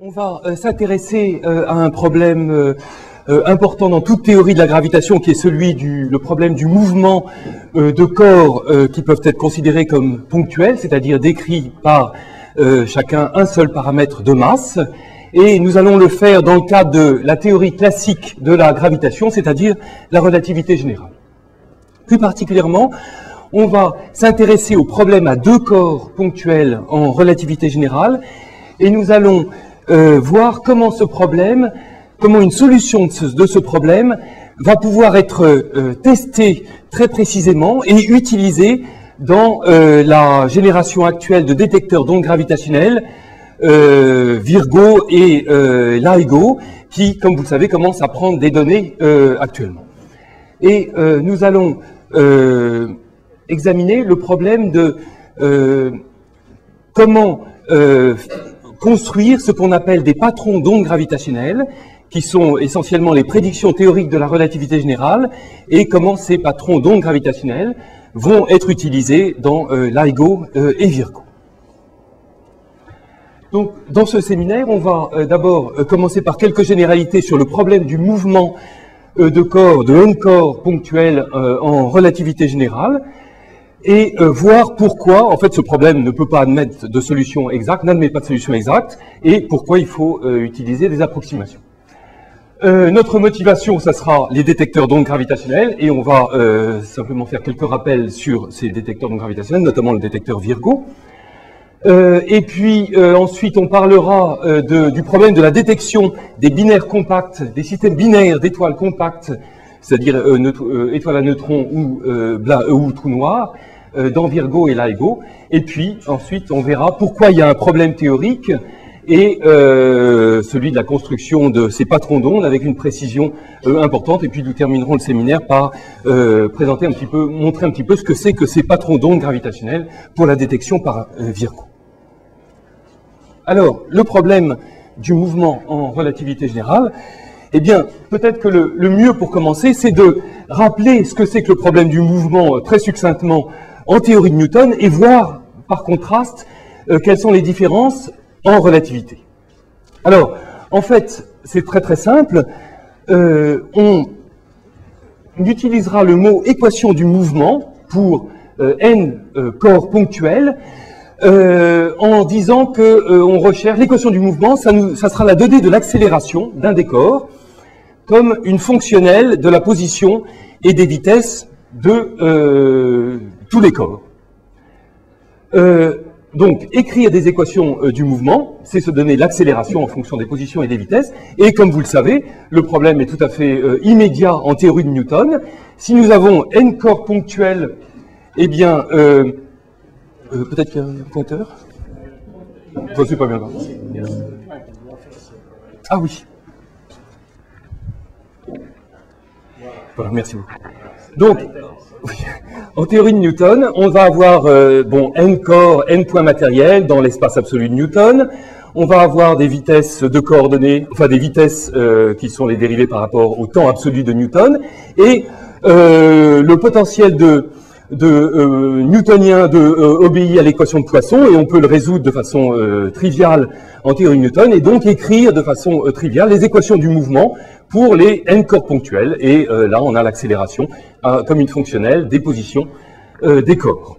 On va s'intéresser à un problème important dans toute théorie de la gravitation, qui est celui le problème du mouvement de corps qui peuvent être considérés comme ponctuels, c'est-à-dire décrits par chacun un seul paramètre de masse. Et nous allons le faire dans le cadre de la théorie classique de la gravitation, c'est-à-dire la relativité générale. Plus particulièrement, on va s'intéresser au problème à deux corps ponctuels en relativité générale, et nous allons voir comment une solution de ce problème va pouvoir être testée très précisément et utilisée dans la génération actuelle de détecteurs d'ondes gravitationnelles Virgo et LIGO, qui, comme vous le savez, commencent à prendre des données actuellement. Et nous allons examiner le problème de comment construire ce qu'on appelle des patrons d'ondes gravitationnelles, qui sont essentiellement les prédictions théoriques de la relativité générale, et comment ces patrons d'ondes gravitationnelles vont être utilisés dans LIGO et Virgo. Donc, dans ce séminaire, on va d'abord commencer par quelques généralités sur le problème du mouvement de corps, de n-corps ponctuels en relativité générale, et voir pourquoi, en fait, ce problème ne peut pas admettre de solution exacte, n'admet pas de solution exacte, et pourquoi il faut utiliser des approximations. Notre motivation, ça sera les détecteurs d'ondes gravitationnelles, et on va simplement faire quelques rappels sur ces détecteurs d'ondes gravitationnelles, notamment le détecteur Virgo. Et puis ensuite, on parlera du problème de la détection des binaires compacts, des systèmes binaires d'étoiles compactes, c'est-à-dire étoiles à neutrons ou trous noirs, dans Virgo et LIGO. Et puis ensuite, on verra pourquoi il y a un problème théorique et celui de la construction de ces patrons d'ondes avec une précision importante. Et puis nous terminerons le séminaire par montrer un petit peu ce que c'est que ces patrons d'ondes gravitationnelles pour la détection par Virgo. Alors, le problème du mouvement en relativité générale, eh bien, peut-être que le mieux pour commencer, c'est de rappeler ce que c'est que le problème du mouvement très succinctement en théorie de Newton et voir, par contraste, quelles sont les différences en relativité. Alors, en fait, c'est très très simple. On utilisera le mot équation du mouvement pour n corps ponctuels en disant que on recherche l'équation du mouvement, ça sera la donnée de l'accélération d'un des corps comme une fonctionnelle de la position et des vitesses de tous les corps. Donc, écrire des équations du mouvement, c'est se donner l'accélération en fonction des positions et des vitesses. Et comme vous le savez, le problème est tout à fait immédiat en théorie de Newton. Si nous avons n corps ponctuels, eh bien, peut-être qu'il y a un pointeur. Ça, c'est pas bien grave. Ah oui. Voilà, merci beaucoup. Donc, en théorie de Newton, on va avoir n corps, n points matériels dans l'espace absolu de Newton. On va avoir des vitesses de coordonnées, enfin des vitesses qui sont les dérivées par rapport au temps absolu de Newton. Et le potentiel newtonien obéit à l'équation de Poisson, et on peut le résoudre de façon triviale en théorie de Newton, et donc écrire de façon triviale les équations du mouvement pour les n corps ponctuels, et là on a l'accélération comme une fonctionnelle des positions des corps.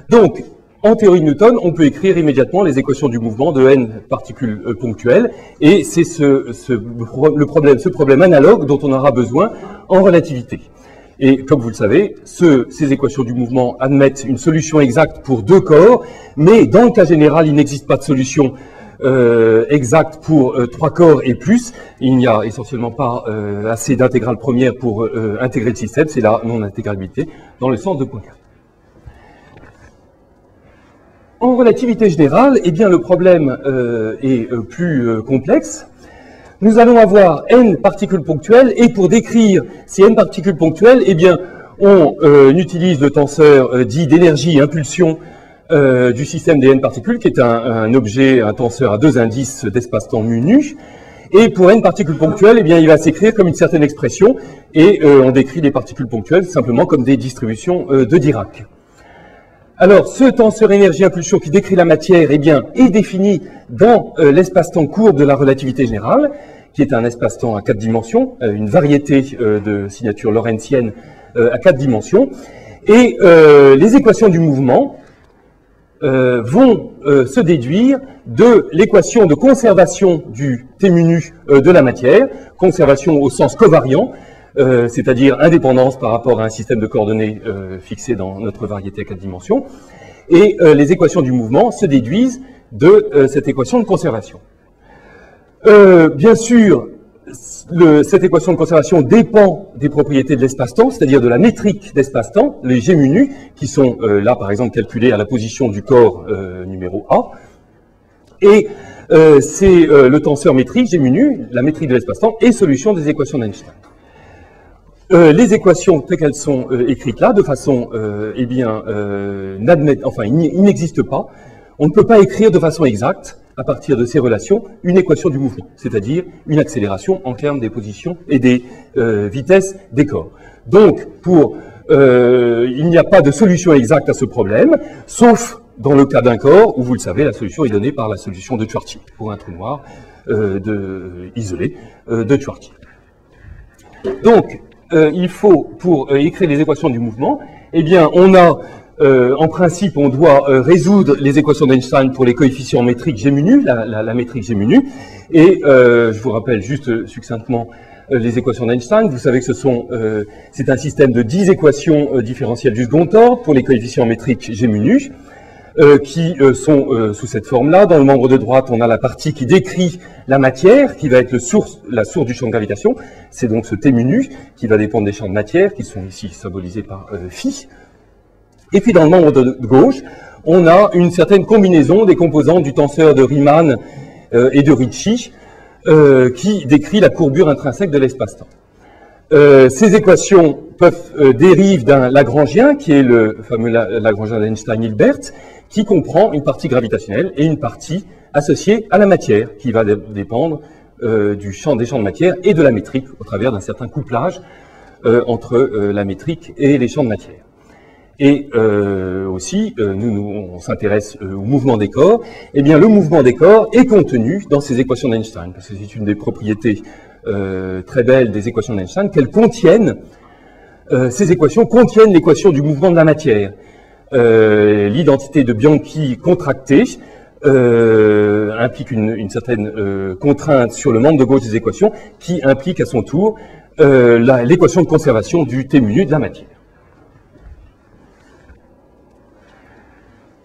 Donc, en théorie de Newton, on peut écrire immédiatement les équations du mouvement de n particules ponctuelles, et c'est ce problème analogue dont on aura besoin en relativité. Et comme vous le savez, ces équations du mouvement admettent une solution exacte pour deux corps, mais dans le cas général, il n'existe pas de solution exacte pour trois corps et plus. Il n'y a essentiellement pas assez d'intégrales premières pour intégrer le système, c'est la non-intégrabilité dans le sens de Poincaré. En relativité générale, eh bien, le problème est plus complexe. Nous allons avoir n particules ponctuelles, et pour décrire ces n particules ponctuelles, eh bien, on utilise le tenseur dit d'énergie et impulsion du système des n particules, qui est un objet, un tenseur à deux indices d'espace-temps mu nu. Et pour n particules ponctuelles, eh bien, il va s'écrire comme une certaine expression, et on décrit les particules ponctuelles simplement comme des distributions de Dirac. Alors, ce tenseur énergie-impulsion qui décrit la matière, eh bien, est défini dans l'espace-temps courbe de la relativité générale, qui est un espace-temps à 4 dimensions, une variété de signatures lorentziennes à 4 dimensions. Et les équations du mouvement vont se déduire de l'équation de conservation du T mu nu de la matière, conservation au sens covariant, c'est-à-dire indépendance par rapport à un système de coordonnées fixé dans notre variété à 4 dimensions. Et les équations du mouvement se déduisent de cette équation de conservation. Bien sûr, cette équation de conservation dépend des propriétés de l'espace-temps, c'est-à-dire de la métrique d'espace-temps, les G mu nu, qui sont là par exemple calculés à la position du corps numéro A. Et c'est le tenseur métrique G mu nu, la métrique de l'espace-temps, et solution des équations d'Einstein. Les équations telles qu'elles sont écrites là, de façon, eh bien, il n'existe pas. On ne peut pas écrire de façon exacte, à partir de ces relations, une équation du mouvement, c'est-à-dire une accélération en termes des positions et des vitesses des corps. Donc, il n'y a pas de solution exacte à ce problème, sauf dans le cas d'un corps, où vous le savez, la solution est donnée par la solution de Chorty, pour un trou noir isolé de Chorty. Donc, il faut, pour écrire les équations du mouvement, eh bien, on a, en principe, on doit résoudre les équations d'Einstein pour les coefficients métriques G mu nu, la métrique G mu nu, et je vous rappelle juste succinctement les équations d'Einstein. Vous savez que c'est un système de 10 équations différentielles du second ordre pour les coefficients métriques G mu nu, qui sont sous cette forme-là. Dans le membre de droite, on a la partie qui décrit la matière, qui va être la source du champ de gravitation. C'est donc ce T mu nu qui va dépendre des champs de matière, qui sont ici symbolisés par phi. Et puis dans le membre de gauche, on a une certaine combinaison des composantes du tenseur de Riemann et de Ricci, qui décrit la courbure intrinsèque de l'espace-temps. Ces équations dérivent d'un Lagrangien, qui est le fameux Lagrangien d'Einstein-Hilbert, qui comprend une partie gravitationnelle et une partie associée à la matière, qui va dépendre des champs de matière et de la métrique, au travers d'un certain couplage entre la métrique et les champs de matière. Et aussi, on s'intéresse au mouvement des corps. Eh bien, le mouvement des corps est contenu dans ces équations d'Einstein, parce que c'est une des propriétés très belles des équations d'Einstein, qu'elles contiennent, ces équations contiennent l'équation du mouvement de la matière. L'identité de Bianchi contractée implique une certaine contrainte sur le membre de gauche des équations, qui implique à son tour l'équation de conservation du T mu nu de la matière.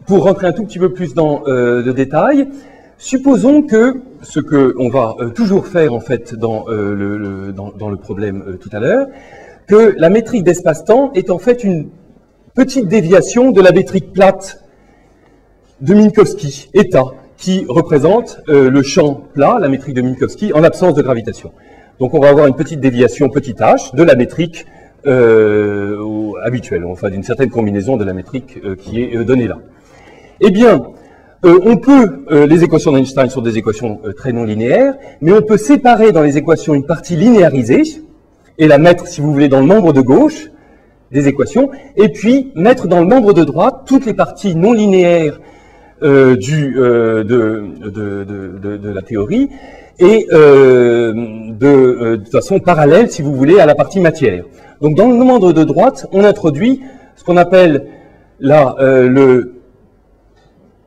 Pour rentrer un tout petit peu plus dans le détail, supposons que, ce qu'on va toujours faire en fait dans le problème tout à l'heure, que la métrique d'espace-temps est en fait une petite déviation de la métrique plate de Minkowski, eta, qui représente le champ plat, la métrique de Minkowski, en l'absence de gravitation. Donc on va avoir une petite déviation, petit h, de la métrique habituelle, enfin d'une certaine combinaison de la métrique qui est donnée là. Eh bien, les équations d'Einstein sont des équations très non linéaires, mais on peut séparer dans les équations une partie linéarisée, et la mettre, si vous voulez, dans le membre de gauche des équations, et puis mettre dans le membre de droite toutes les parties non linéaires de la théorie, et de façon parallèle, si vous voulez, à la partie matière. Donc dans le membre de droite, on introduit ce qu'on appelle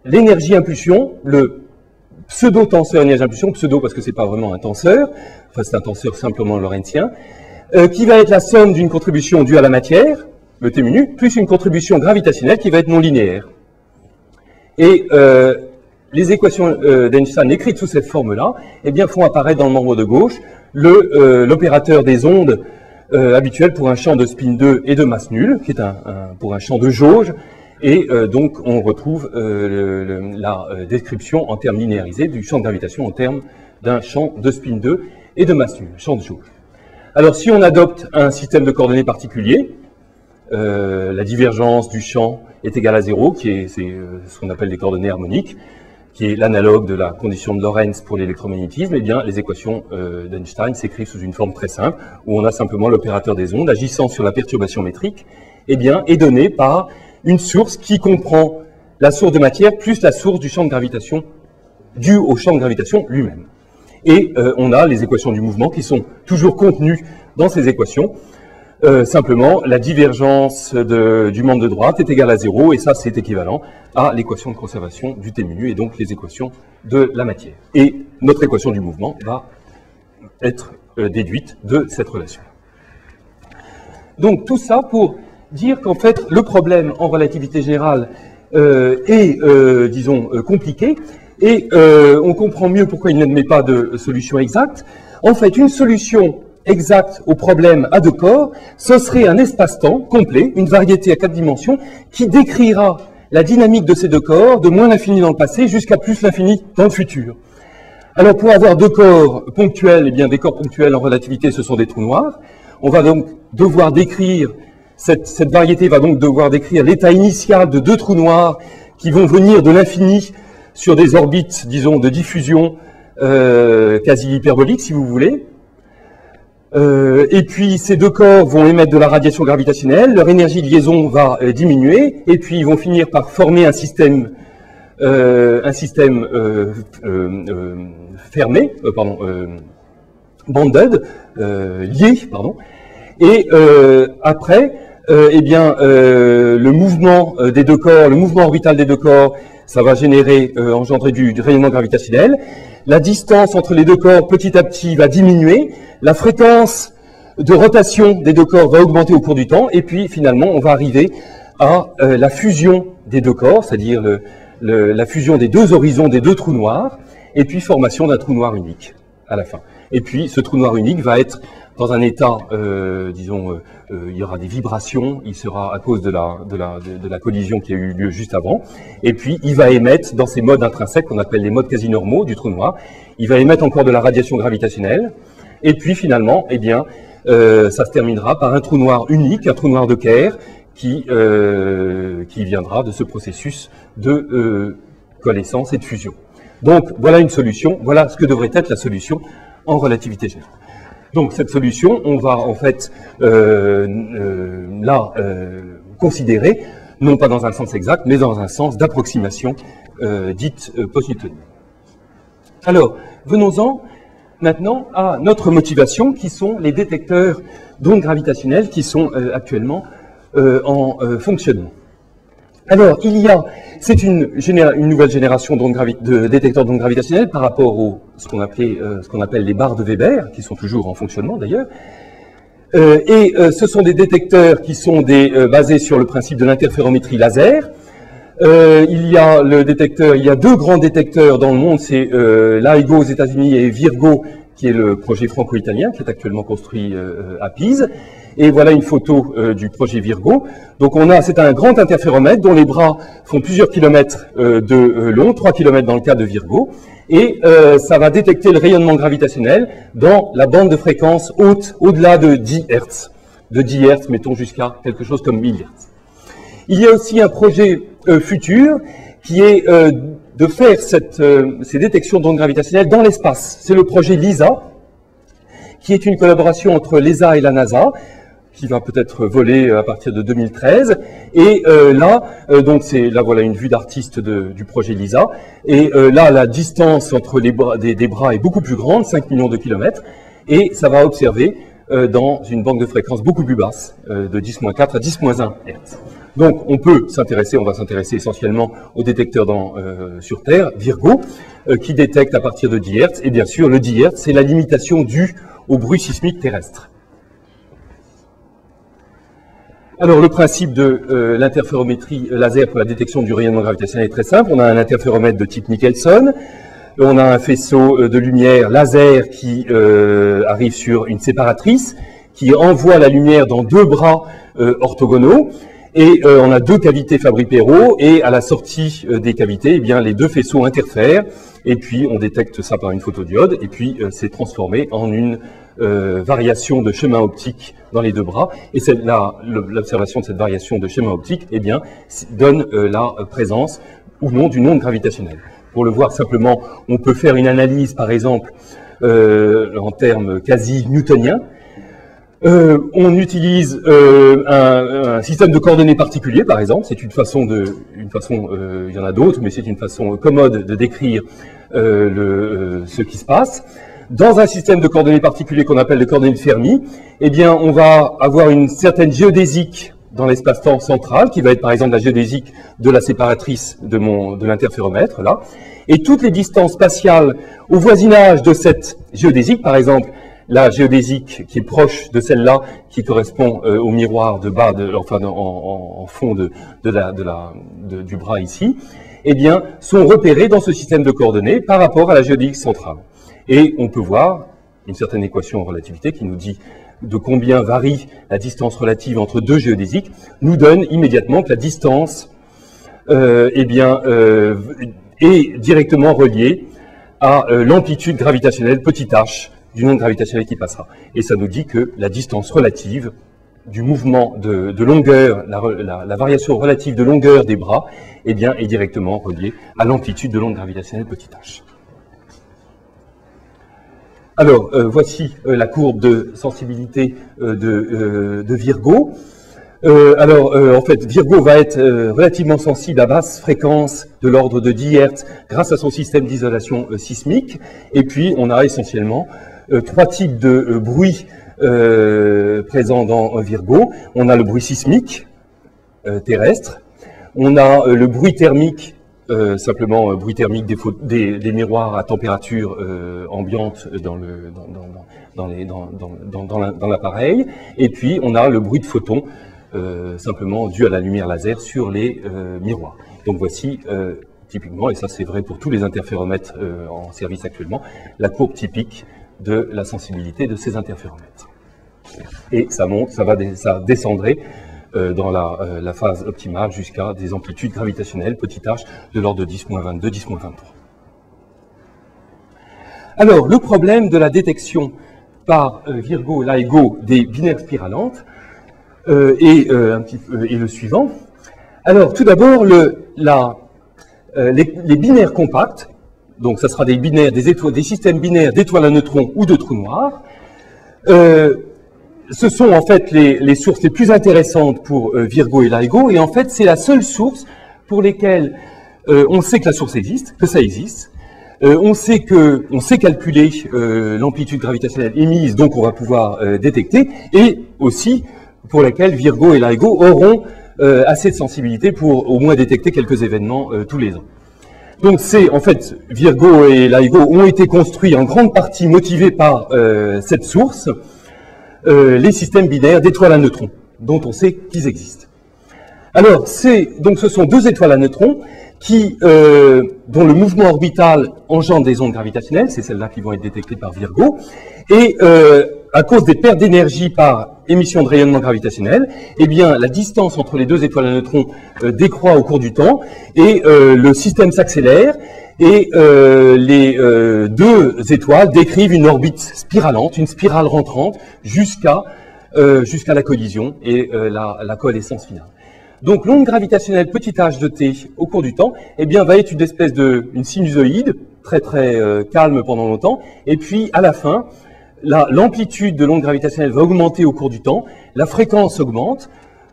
l'énergie-impulsion, le pseudo-tenseur énergie-impulsion, pseudo parce que c'est pas vraiment un tenseur, enfin c'est un tenseur simplement lorenzien, qui va être la somme d'une contribution due à la matière, le T mu nu, plus une contribution gravitationnelle qui va être non linéaire. Et les équations d'Einstein écrites sous cette forme-là, eh bien, font apparaître dans le membre de gauche l'opérateur des ondes habituel pour un champ de spin 2 et de masse nulle, qui est pour un champ de jauge, et donc on retrouve la description en termes linéarisés du champ de gravitation en termes d'un champ de spin 2 et de masse nulle, champ de jauge. Alors si on adopte un système de coordonnées particulier, la divergence du champ est égale à 0, c'est ce qu'on appelle les coordonnées harmoniques, qui est l'analogue de la condition de Lorentz pour l'électromagnétisme. Eh bien, les équations d'Einstein s'écrivent sous une forme très simple, où on a simplement l'opérateur des ondes agissant sur la perturbation métrique, eh bien, est donné par une source qui comprend la source de matière plus la source du champ de gravitation due au champ de gravitation lui-même. Et on a les équations du mouvement qui sont toujours contenues dans ces équations. Simplement, la divergence du membre de droite est égale à 0, et ça, c'est équivalent à l'équation de conservation du T mu, et donc les équations de la matière. Et notre équation du mouvement va être déduite de cette relation. Donc, tout ça pour dire qu'en fait, le problème en relativité générale est, disons, compliqué, et on comprend mieux pourquoi il n'admet pas de solution exacte. En fait, une solution exact au problème à deux corps, ce serait un espace-temps complet, une variété à 4 dimensions, qui décrira la dynamique de ces deux corps de moins l'infini dans le passé jusqu'à plus l'infini dans le futur. Alors pour avoir deux corps ponctuels, eh bien des corps ponctuels en relativité, ce sont des trous noirs. On va donc devoir décrire, cette variété va donc devoir décrire l'état initial de deux trous noirs qui vont venir de l'infini sur des orbites, disons, de diffusion quasi hyperbolique, si vous voulez. Et puis ces deux corps vont émettre de la radiation gravitationnelle, leur énergie de liaison va diminuer, et puis ils vont finir par former un système fermé, banded, lié, pardon. Et après, eh bien, le mouvement des deux corps, le mouvement orbital des deux corps, ça va générer, engendrer du rayonnement gravitationnel. La distance entre les deux corps, petit à petit, va diminuer. La fréquence de rotation des deux corps va augmenter au cours du temps. Et puis, finalement, on va arriver à la fusion des deux corps, c'est-à-dire la fusion des deux horizons des deux trous noirs, et puis formation d'un trou noir unique à la fin. Et puis, ce trou noir unique va être dans un état, disons, il y aura des vibrations, il sera à cause de la collision qui a eu lieu juste avant, et puis il va émettre dans ces modes intrinsèques qu'on appelle les modes quasi-normaux du trou noir, il va émettre encore de la radiation gravitationnelle, et puis finalement, eh bien, ça se terminera par un trou noir unique, un trou noir de Kerr, qui viendra de ce processus de coalescence et de fusion. Donc voilà une solution, voilà ce que devrait être la solution en relativité générale. Donc cette solution, on va en fait considérer, non pas dans un sens exact, mais dans un sens d'approximation dite post-newtonienne. Alors, venons-en maintenant à notre motivation, qui sont les détecteurs d'ondes gravitationnelles qui sont actuellement en fonctionnement. Alors, c'est une nouvelle génération de détecteurs d'ondes gravitationnelles par rapport ce qu'on appelle les barres de Weber, qui sont toujours en fonctionnement d'ailleurs. Ce sont des détecteurs qui sont basés sur le principe de l'interférométrie laser. Il y a deux grands détecteurs dans le monde, c'est LIGO aux États-Unis et Virgo, qui est le projet franco-italien, qui est actuellement construit à Pise. Et voilà une photo du projet Virgo. Donc c'est un grand interféromètre dont les bras font plusieurs kilomètres de long, 3 kilomètres dans le cas de Virgo. Et ça va détecter le rayonnement gravitationnel dans la bande de fréquence haute, au-delà de 10 Hz. De 10 Hz, mettons jusqu'à quelque chose comme 1000 Hz. Il y a aussi un projet futur qui est de faire ces détections d'ondes gravitationnelles dans l'espace. C'est le projet LISA, qui est une collaboration entre l'ESA et la NASA, qui va peut-être voler à partir de 2013. Et là, voilà une vue d'artiste du projet LISA. Et là, la distance entre les bras, des bras est beaucoup plus grande, 5 millions de kilomètres. Et ça va observer dans une bande de fréquences beaucoup plus basse, de 10-4 à 10-1 Hz. Donc, on va s'intéresser essentiellement aux détecteurs sur Terre, Virgo, qui détecte à partir de 10 Hz. Et bien sûr, le 10 Hz, c'est la limitation due au bruit sismique terrestre. Alors, le principe de l'interférométrie laser pour la détection du rayonnement gravitationnel est très simple. On a un interféromètre de type Michelson. On a un faisceau de lumière laser qui arrive sur une séparatrice, qui envoie la lumière dans deux bras orthogonaux. Et on a deux cavités Fabry-Perot, et à la sortie des cavités, eh bien, les deux faisceaux interfèrent, et puis on détecte ça par une photodiode, et puis c'est transformé en une variation de chemin optique dans les deux bras, et l'observation de cette variation de chemin optique, eh bien, donne la présence ou non d'une onde gravitationnelle. Pour le voir simplement, on peut faire une analyse, par exemple, en termes quasi newtoniens. On utilise un système de coordonnées particulier, par exemple. C'est une façon il y en a d'autres, mais c'est une façon commode de décrire ce qui se passe. Dans un système de coordonnées particulier qu'on appelle les coordonnées de Fermi, eh bien, on va avoir une certaine géodésique dans l'espace-temps central, qui va être par exemple la géodésique de la séparatrice de l'interféromètre, là. Et toutes les distances spatiales au voisinage de cette géodésique, par exemple, la géodésique qui est proche de celle-là, qui correspond au miroir de bas, en fond du bras ici, eh bien, sont repérées dans ce système de coordonnées par rapport à la géodésique centrale. Et on peut voir une certaine équation en relativité qui nous dit de combien varie la distance relative entre deux géodésiques, nous donne immédiatement que la distance est directement reliée à l'amplitude gravitationnelle petit h d'une onde gravitationnelle qui passera. Et ça nous dit que la distance relative du mouvement de longueur, la variation relative de longueur des bras, eh bien, est directement reliée à l'amplitude de l'onde gravitationnelle petit h. Alors, voici la courbe de sensibilité de Virgo. En fait, Virgo va être relativement sensible à basse fréquence de l'ordre de 10 Hz grâce à son système d'isolation sismique. Et puis, on a essentiellement trois types de bruit présents dans Virgo. On a le bruit sismique terrestre. On a le bruit thermique, simplement bruit thermique des miroirs à température ambiante dans l'appareil. Et puis, on a le bruit de photons, simplement dû à la lumière laser sur les miroirs. Donc voici typiquement, et ça c'est vrai pour tous les interféromètres en service actuellement, la courbe typique de la sensibilité de ces interféromètres. Et ça monte, ça descendrait dans la phase optimale jusqu'à des amplitudes gravitationnelles, petit h, de l'ordre de 10-22, 10-23. Alors, le problème de la détection par Virgo, LIGO des binaires spiralantes est le suivant. Alors, tout d'abord, les binaires compacts, donc ça sera des binaires, des systèmes binaires d'étoiles à neutrons ou de trous noirs. Ce sont en fait les sources les plus intéressantes pour Virgo et LIGO, et en fait c'est la seule source pour lesquelles on sait que la source existe, que ça existe. On sait calculer l'amplitude gravitationnelle émise, donc on va pouvoir détecter, et aussi pour lesquelles Virgo et LIGO auront assez de sensibilité pour au moins détecter quelques événements tous les ans. Donc en fait, Virgo et LIGO ont été construits en grande partie motivés par cette source, les systèmes binaires d'étoiles à neutrons, dont on sait qu'ils existent. Alors, ce sont deux étoiles à neutrons dont le mouvement orbital engendre des ondes gravitationnelles, c'est celles-là qui vont être détectées par Virgo, et à cause des pertes d'énergie par émission de rayonnement gravitationnel, eh bien, la distance entre les deux étoiles à neutrons décroît au cours du temps, et le système s'accélère, et les deux étoiles décrivent une orbite spiralante, une spirale rentrante, jusqu'à la collision et la coalescence finale. Donc l'onde gravitationnelle petit h de t au cours du temps, eh bien, va être une espèce une sinusoïde, très calme pendant longtemps, et puis à la fin, l'amplitude de l'onde gravitationnelle va augmenter au cours du temps, la fréquence augmente,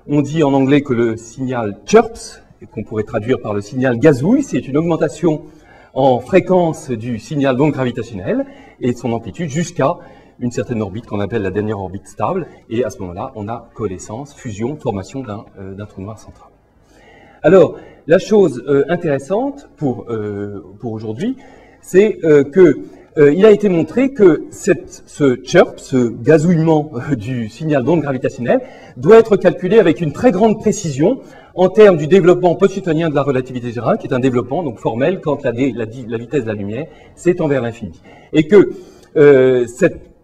on dit en anglais que le signal chirps, qu'on pourrait traduire par le signal gazouille, c'est une augmentation en fréquence du signal d'onde gravitationnelle et de son amplitude jusqu'à une certaine orbite qu'on appelle la dernière orbite stable, et à ce moment-là, on a coalescence, fusion, formation d'un trou noir central. Alors, la chose intéressante pour aujourd'hui, c'est il a été montré que ce chirp, ce gazouillement du signal d'onde gravitationnelle, doit être calculé avec une très grande précision en termes du développement post-newtonien de la relativité générale, qui est un développement donc formel quand la vitesse de la lumière s'étend vers l'infini. Et que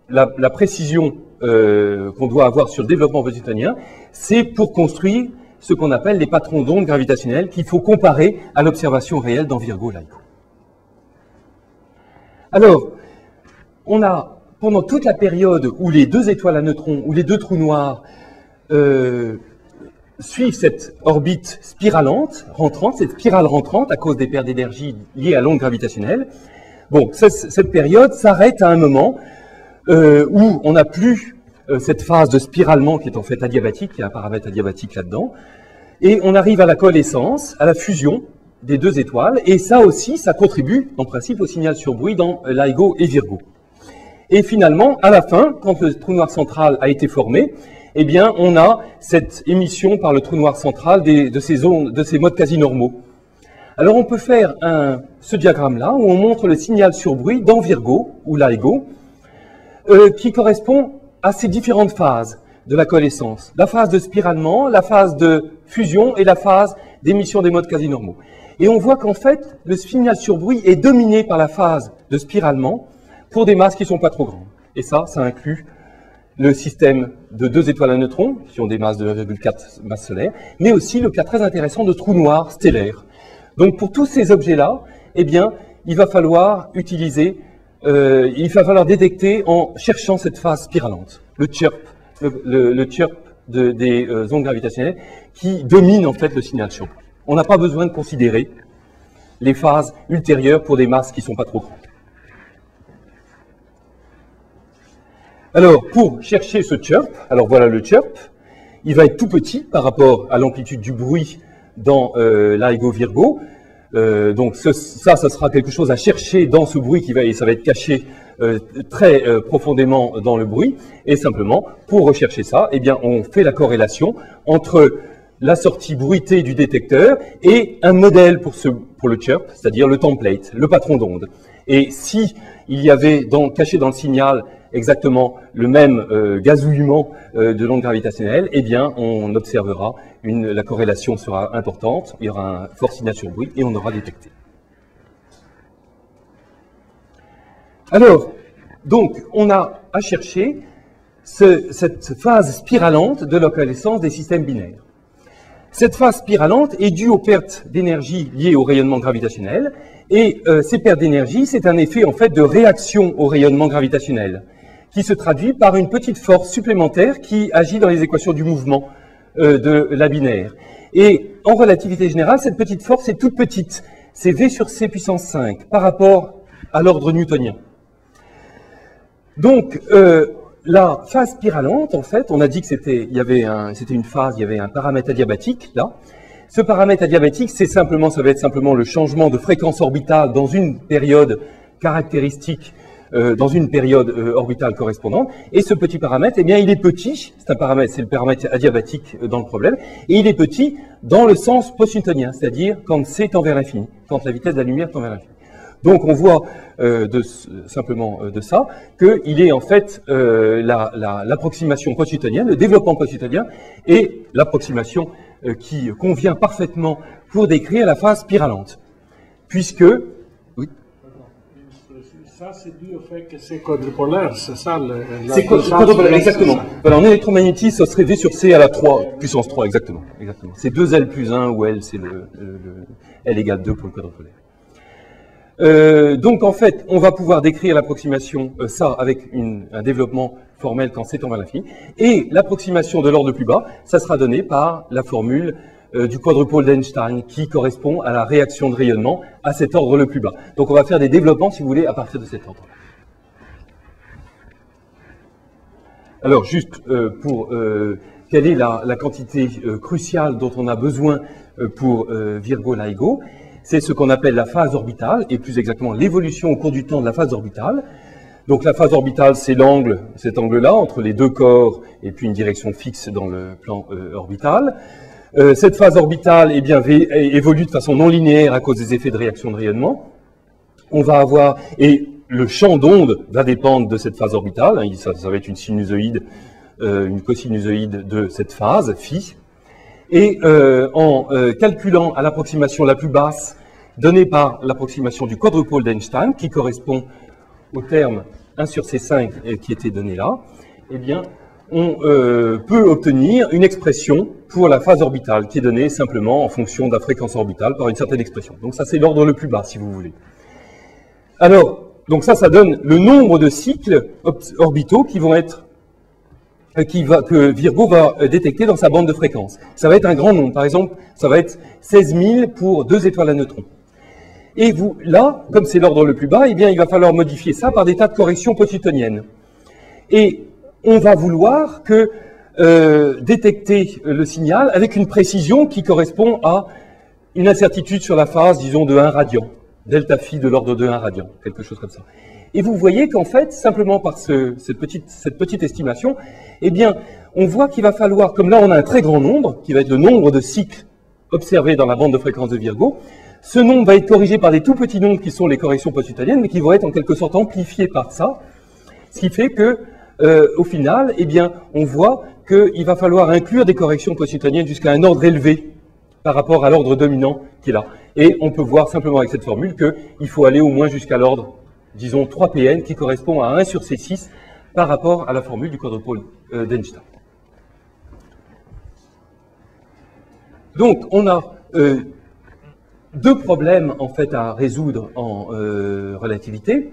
la précision qu'on doit avoir sur le développement post-newtonien, c'est pour construire ce qu'on appelle les patrons d'ondes gravitationnelles qu'il faut comparer à l'observation réelle dans Virgo et LIGO. Alors, on a, pendant toute la période où les deux étoiles à neutrons, ou les deux trous noirs, suivent cette orbite spiralante, rentrante, cette spirale rentrante à cause des pertes d'énergie liées à l'onde gravitationnelle, bon, cette période s'arrête à un moment où on n'a plus cette phase de spiralement qui est en fait adiabatique, il y a un paramètre adiabatique là-dedans, et on arrive à la coalescence, à la fusion des deux étoiles, et ça aussi, ça contribue en principe au signal sur bruit dans LIGO et Virgo. Et finalement, à la fin, quand le trou noir central a été formé, eh bien, on a cette émission par le trou noir central de ces modes quasi normaux. Alors, on peut faire ce diagramme-là, où on montre le signal sur bruit dans Virgo, ou LIGO, qui correspond à ces différentes phases de la coalescence. La phase de spiralement, la phase de fusion et la phase d'émission des modes quasi normaux. Et on voit qu'en fait, le signal sur bruit est dominé par la phase de spiralement pour des masses qui ne sont pas trop grandes. Et ça inclut le système de deux étoiles à neutrons, qui ont des masses de 1,4 masses solaires, mais aussi le cas très intéressant de trous noirs stellaires. Donc pour tous ces objets-là, eh bien, il va falloir utiliser, il va falloir détecter en cherchant cette phase spiralante, le chirp, le chirp des ondes gravitationnelles qui domine en fait le signal sur bruit. On n'a pas besoin de considérer les phases ultérieures pour des masses qui ne sont pas trop grandes. Alors, pour chercher ce chirp, alors voilà le chirp, il va être tout petit par rapport à l'amplitude du bruit dans LIGO Virgo. Donc ça sera quelque chose à chercher dans ce bruit et ça va être caché très profondément dans le bruit. Et simplement, pour rechercher ça, eh bien, on fait la corrélation entre la sortie bruitée du détecteur et un modèle pour le chirp, c'est-à-dire le template, le patron d'onde. Et si il y avait caché dans le signal exactement le même gazouillement de l'onde gravitationnelle, eh bien, on observera la corrélation sera importante, il y aura un fort signal sur bruit et on aura détecté. Alors, donc, on a à chercher cette phase spiralante de la coalescence des systèmes binaires. Cette phase spiralante est due aux pertes d'énergie liées au rayonnement gravitationnel, et ces pertes d'énergie, c'est un effet en fait de réaction au rayonnement gravitationnel, qui se traduit par une petite force supplémentaire qui agit dans les équations du mouvement de la binaire. Et en relativité générale, cette petite force est toute petite, c'est V sur C puissance 5 par rapport à l'ordre newtonien. Donc, la phase spiralante, en fait, on a dit que c'était une phase, il y avait un paramètre adiabatique, là. Ce paramètre adiabatique, ça va être simplement le changement de fréquence orbitale dans une période caractéristique, dans une période orbitale correspondante. Et ce petit paramètre, eh bien, il est petit, c'est le paramètre adiabatique dans le problème, et il est petit dans le sens post-newtonien, c'est-à-dire quand c tend vers l'infini, quand la vitesse de la lumière tend vers l'infini. Donc on voit simplement de ça qu'il est en fait l'approximation post-newtonienne, le développement post-newtonien et l'approximation qui convient parfaitement pour décrire la phase spiralante. Puisque... Oui. Ça, c'est dû au fait que c'est quadrupolaire, c'est ça c'est quadrupolaire, exactement. Voilà, en électromagnétisme, ça serait V sur C à la 3, puissance 3, exactement. C'est 2L plus 1, où L, c'est L égale 2 pour le quadrupolaire. Donc en fait, on va pouvoir décrire l'approximation, ça avec un développement formel quand c'est en vers l'infini, et l'approximation de l'ordre le plus bas, ça sera donné par la formule du quadrupôle d'Einstein qui correspond à la réaction de rayonnement à cet ordre le plus bas. Donc on va faire des développements, si vous voulez, à partir de cet ordre. Alors juste pour quelle est la quantité cruciale dont on a besoin pour Virgo LIGO, c'est ce qu'on appelle la phase orbitale, et plus exactement l'évolution au cours du temps de la phase orbitale. Donc la phase orbitale, c'est cet angle-là, entre les deux corps et puis une direction fixe dans le plan orbital. Cette phase orbitale eh bien, évolue de façon non linéaire à cause des effets de réaction de rayonnement. On va avoir, et le champ d'onde va dépendre de cette phase orbitale, hein, ça va être une sinusoïde, une cosinusoïde de cette phase, phi. Et en calculant à l'approximation la plus basse, donnée par l'approximation du quadrupôle d'Einstein, qui correspond au terme 1 sur C5 qui était donné là, eh bien, on peut obtenir une expression pour la phase orbitale, qui est donnée simplement en fonction de la fréquence orbitale par une certaine expression. Donc ça, c'est l'ordre le plus bas, si vous voulez. Alors, donc ça donne le nombre de cycles orbitaux qui vont être que Virgo va détecter dans sa bande de fréquence. Ça va être un grand nombre. Par exemple, ça va être 16 000 pour 2 étoiles à neutrons. Et vous, là, comme c'est l'ordre le plus bas, eh bien, il va falloir modifier ça par des tas de corrections post-newtoniennes. Et on va vouloir détecter le signal avec une précision qui correspond à une incertitude sur la phase, disons, de 1 radian, delta phi de l'ordre de 1 radian, quelque chose comme ça. Et vous voyez qu'en fait, simplement par cette petite estimation, eh bien, on voit qu'il va falloir, comme là on a un très grand nombre, qui va être le nombre de cycles observés dans la bande de fréquence de Virgo, ce nombre va être corrigé par des tout petits nombres qui sont les corrections post-newtoniennes, mais qui vont être en quelque sorte amplifiés par ça, ce qui fait que, au final, eh bien, on voit qu'il va falloir inclure des corrections post-newtoniennes jusqu'à un ordre élevé par rapport à l'ordre dominant qui est là. Et on peut voir simplement avec cette formule qu'il faut aller au moins jusqu'à l'ordre, disons, 3Pn, qui correspond à 1 sur C6 par rapport à la formule du quadrupôle d'Einstein. Donc, on a deux problèmes, en fait, à résoudre en relativité.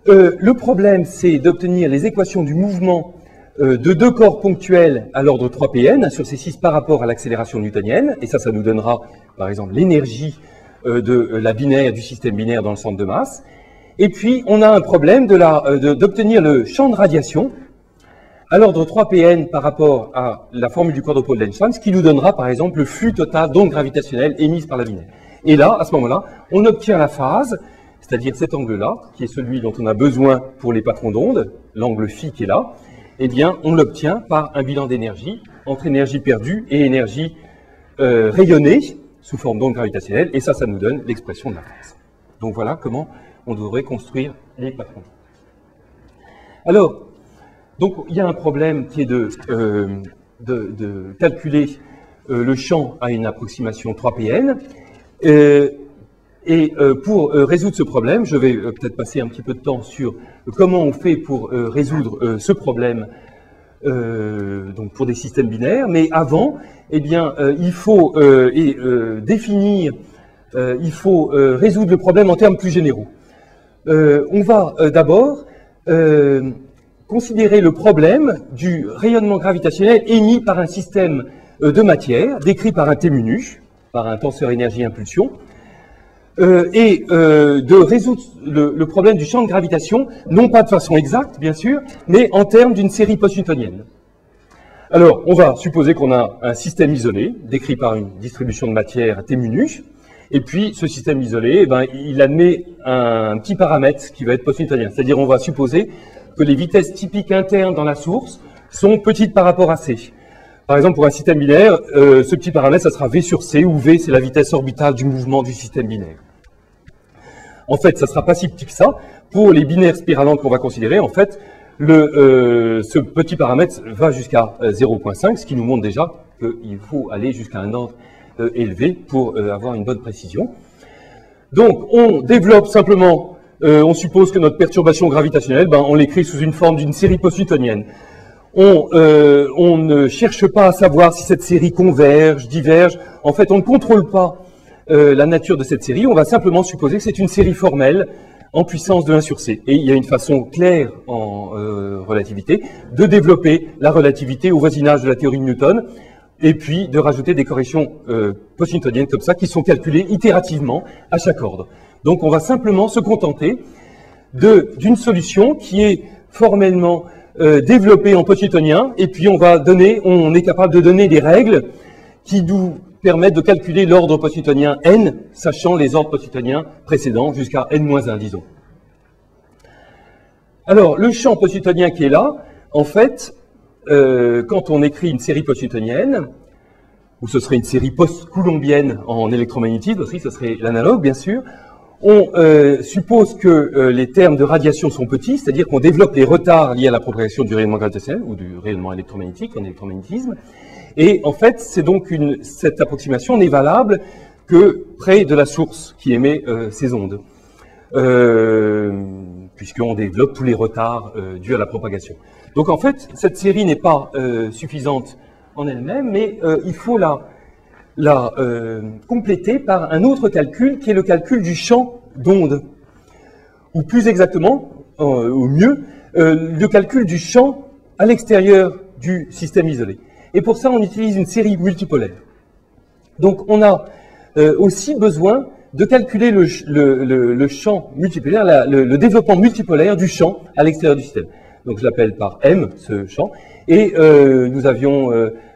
Le problème, c'est d'obtenir les équations du mouvement de deux corps ponctuels à l'ordre 3Pn, 1 sur C6 par rapport à l'accélération newtonienne, et ça nous donnera, par exemple, l'énergie de la binaire, du système binaire dans le centre de masse. Et puis, on a un problème d'obtenir le champ de radiation à l'ordre 3Pn par rapport à la formule du quadrupôle d'Einstein, ce qui nous donnera, par exemple, le flux total d'ondes gravitationnelles émises par la binaire. Et là, à ce moment-là, on obtient la phase, c'est-à-dire cet angle-là, qui est celui dont on a besoin pour les patrons d'ondes, l'angle phi qui est là, eh bien, on l'obtient par un bilan d'énergie entre énergie perdue et énergie rayonnée sous forme d'ondes gravitationnelles, et ça nous donne l'expression de la phase. Donc voilà comment on devrait construire les patrons. Alors, donc il y a un problème qui est de calculer le champ à une approximation 3Pn, pour résoudre ce problème, je vais peut-être passer un petit peu de temps sur comment on fait pour résoudre ce problème donc pour des systèmes binaires, mais avant, eh bien, il faut définir, il faut résoudre le problème en termes plus généraux. On va d'abord considérer le problème du rayonnement gravitationnel émis par un système de matière, décrit par un T menu, par un tenseur énergie-impulsion, de résoudre le problème du champ de gravitation, non pas de façon exacte, bien sûr, mais en termes d'une série post-newtonienne. Alors, on va supposer qu'on a un système isolé, décrit par une distribution de matière T menu, et puis ce système isolé, eh ben, il admet un petit paramètre qui va être post-newtonien, c'est-à-dire on va supposer que les vitesses typiques internes dans la source sont petites par rapport à C. Par exemple, pour un système binaire, ce petit paramètre, ça sera V sur C, où V, c'est la vitesse orbitale du mouvement du système binaire. En fait, ça ne sera pas si petit que ça. Pour les binaires spiralantes qu'on va considérer, en fait, ce petit paramètre va jusqu'à 0,5, ce qui nous montre déjà qu'il faut aller jusqu'à un ordre élevé pour avoir une bonne précision. Donc, on développe simplement, on suppose que notre perturbation gravitationnelle, on l'écrit sous une forme d'une série post-newtonienne. On ne cherche pas à savoir si cette série converge, diverge. En fait, on ne contrôle pas la nature de cette série. On va simplement supposer que c'est une série formelle en puissance de 1 sur C. Et il y a une façon claire en relativité de développer la relativité au voisinage de la théorie de Newton et puis de rajouter des corrections post-newtoniennes comme ça qui sont calculées itérativement à chaque ordre. Donc on va simplement se contenter d'une solution qui est formellement développée en post-newtonien, et puis on est capable de donner des règles qui nous permettent de calculer l'ordre post-newtonien n, sachant les ordres post-newtoniens précédents jusqu'à n-1, disons. Alors, le champ post-newtonien qui est là, en fait, quand on écrit une série post-newtonienne, ou ce serait une série post-coulombienne en électromagnétisme aussi, ce serait l'analogue, bien sûr, on suppose que les termes de radiation sont petits, c'est-à-dire qu'on développe les retards liés à la propagation du rayonnement gravitationnel ou du rayonnement électromagnétique en électromagnétisme. Et en fait, c'est donc cette approximation n'est valable que près de la source qui émet ces ondes, puisqu'on développe tous les retards dus à la propagation. Donc en fait, cette série n'est pas suffisante en elle-même, mais il faut la compléter par un autre calcul qui est le calcul du champ d'onde, ou plus exactement, ou mieux, le calcul du champ à l'extérieur du système isolé. Et pour ça, on utilise une série multipolaire. Donc on a aussi besoin de calculer le champ multipolaire, le développement multipolaire du champ à l'extérieur du système. Donc je l'appelle par M, ce champ. Et nous avions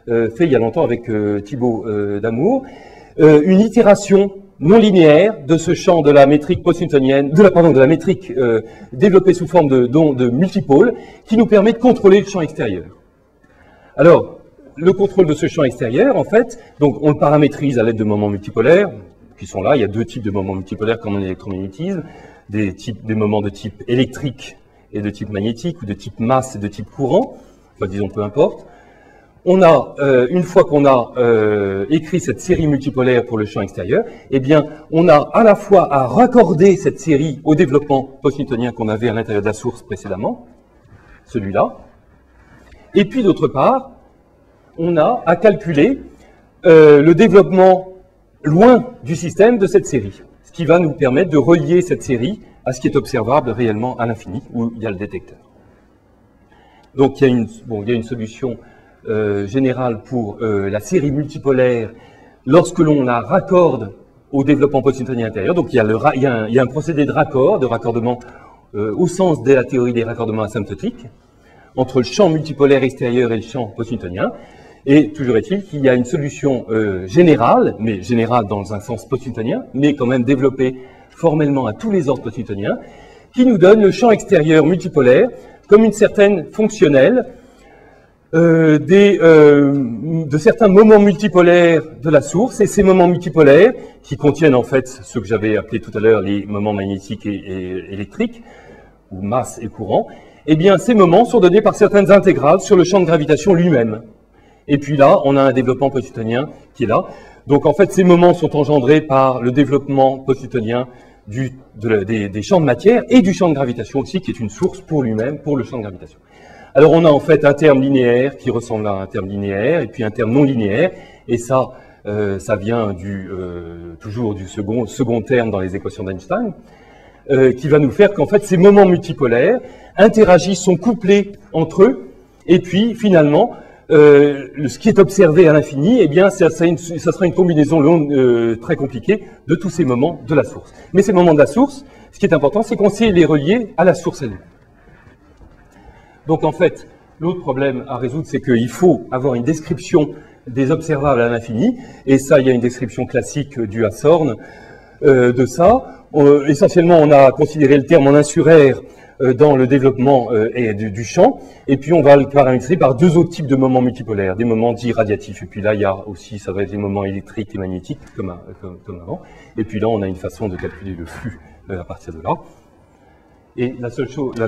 fait il y a longtemps avec Thibaut Damour une itération non linéaire de ce champ de la métrique post-newtonienne, de la métrique développée sous forme de multipôles, qui nous permet de contrôler le champ extérieur. Alors, le contrôle de ce champ extérieur, en fait, donc on le paramétrise à l'aide de moments multipolaires, qui sont là. Il y a deux types de moments multipolaires comme en électromagnétisme, des moments de type électrique et de type magnétique, ou de type masse et de type courant, enfin disons peu importe. On a, une fois qu'on a écrit cette série multipolaire pour le champ extérieur, eh bien, on a à la fois à raccorder cette série au développement post-newtonien qu'on avait à l'intérieur de la source précédemment, celui-là, et puis d'autre part, on a à calculer le développement loin du système de cette série, ce qui va nous permettre de relier cette série à ce qui est observable réellement à l'infini, où il y a le détecteur. Donc il y a une solution générale pour la série multipolaire lorsque l'on la raccorde au développement post-newtonien intérieur. Donc il y a un procédé de raccordement au sens de la théorie des raccordements asymptotiques entre le champ multipolaire extérieur et le champ post-newtonien. Et toujours est-il qu'il y a une solution générale, mais générale dans un sens post-newtonien, mais quand même développée formellement à tous les ordres post-newtoniens, qui nous donne le champ extérieur multipolaire comme une certaine fonctionnelle de certains moments multipolaires de la source, et ces moments multipolaires, qui contiennent en fait ce que j'avais appelé tout à l'heure les moments magnétiques et électriques, ou masse et courant, eh bien ces moments sont donnés par certaines intégrales sur le champ de gravitation lui-même. Et puis là, on a un développement post-newtonien qui est là. Donc en fait, ces moments sont engendrés par le développement post-newtonien des champs de matière et du champ de gravitation aussi, qui est une source pour lui-même, pour le champ de gravitation. Alors on a en fait un terme linéaire qui ressemble à un terme linéaire, et puis un terme non linéaire, et ça, ça vient toujours du second terme dans les équations d'Einstein, qui va nous faire qu'en fait ces moments multipolaires interagissent, sont couplés entre eux, et puis finalement, ce qui est observé à l'infini, eh bien, ça sera une combinaison très compliquée de tous ces moments de la source. Mais ces moments de la source, ce qui est important, c'est qu'on sait les relier à la source elle-même. Donc en fait, l'autre problème à résoudre, c'est qu'il faut avoir une description des observables à l'infini, et ça, il y a une description classique due à Sorn de ça. Essentiellement, on a considéré le terme en insulaire dans le développement du champ, et puis on va le paramétrer par deux autres types de moments multipolaires, des moments dits radiatifs, et puis là il y a aussi, ça va être des moments électriques et magnétiques comme avant, et puis là on a une façon de calculer le flux à partir de là. Et la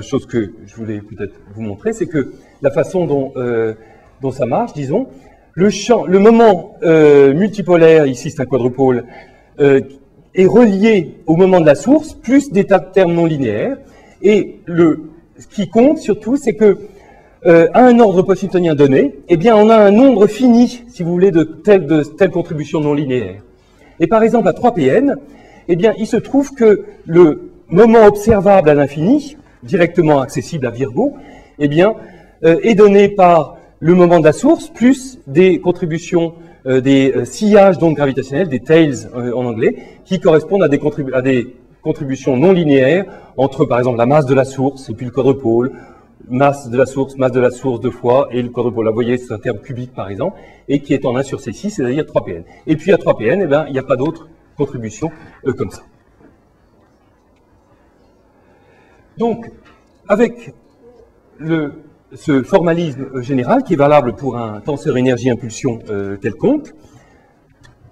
chose que je voulais peut-être vous montrer, c'est que la façon dont ça marche, disons, le moment multipolaire, ici c'est un quadrupôle, est relié au moment de la source, plus des tas de termes non linéaires. Et ce qui compte surtout, c'est que à un ordre post-newtonien donné, eh bien, on a un nombre fini, si vous voulez, de telles contributions non linéaires. Et par exemple, à 3Pn, eh bien, il se trouve que le moment observable à l'infini, directement accessible à Virgo, eh bien, est donné par le moment de la source, plus des contributions, des sillages d'ondes gravitationnelles, des tails en anglais, qui correspondent à des contributions non linéaires entre, par exemple, la masse de la source et puis le quadrupôle, masse de la source deux fois, et le quadrupôle. Là, vous voyez, c'est un terme cubique, par exemple, et qui est en 1 sur C6, c'est-à-dire 3Pn. Et puis, à 3Pn, eh bien, il n'y a pas d'autres contributions comme ça. Donc, avec ce formalisme général, qui est valable pour un tenseur énergie-impulsion quelconque,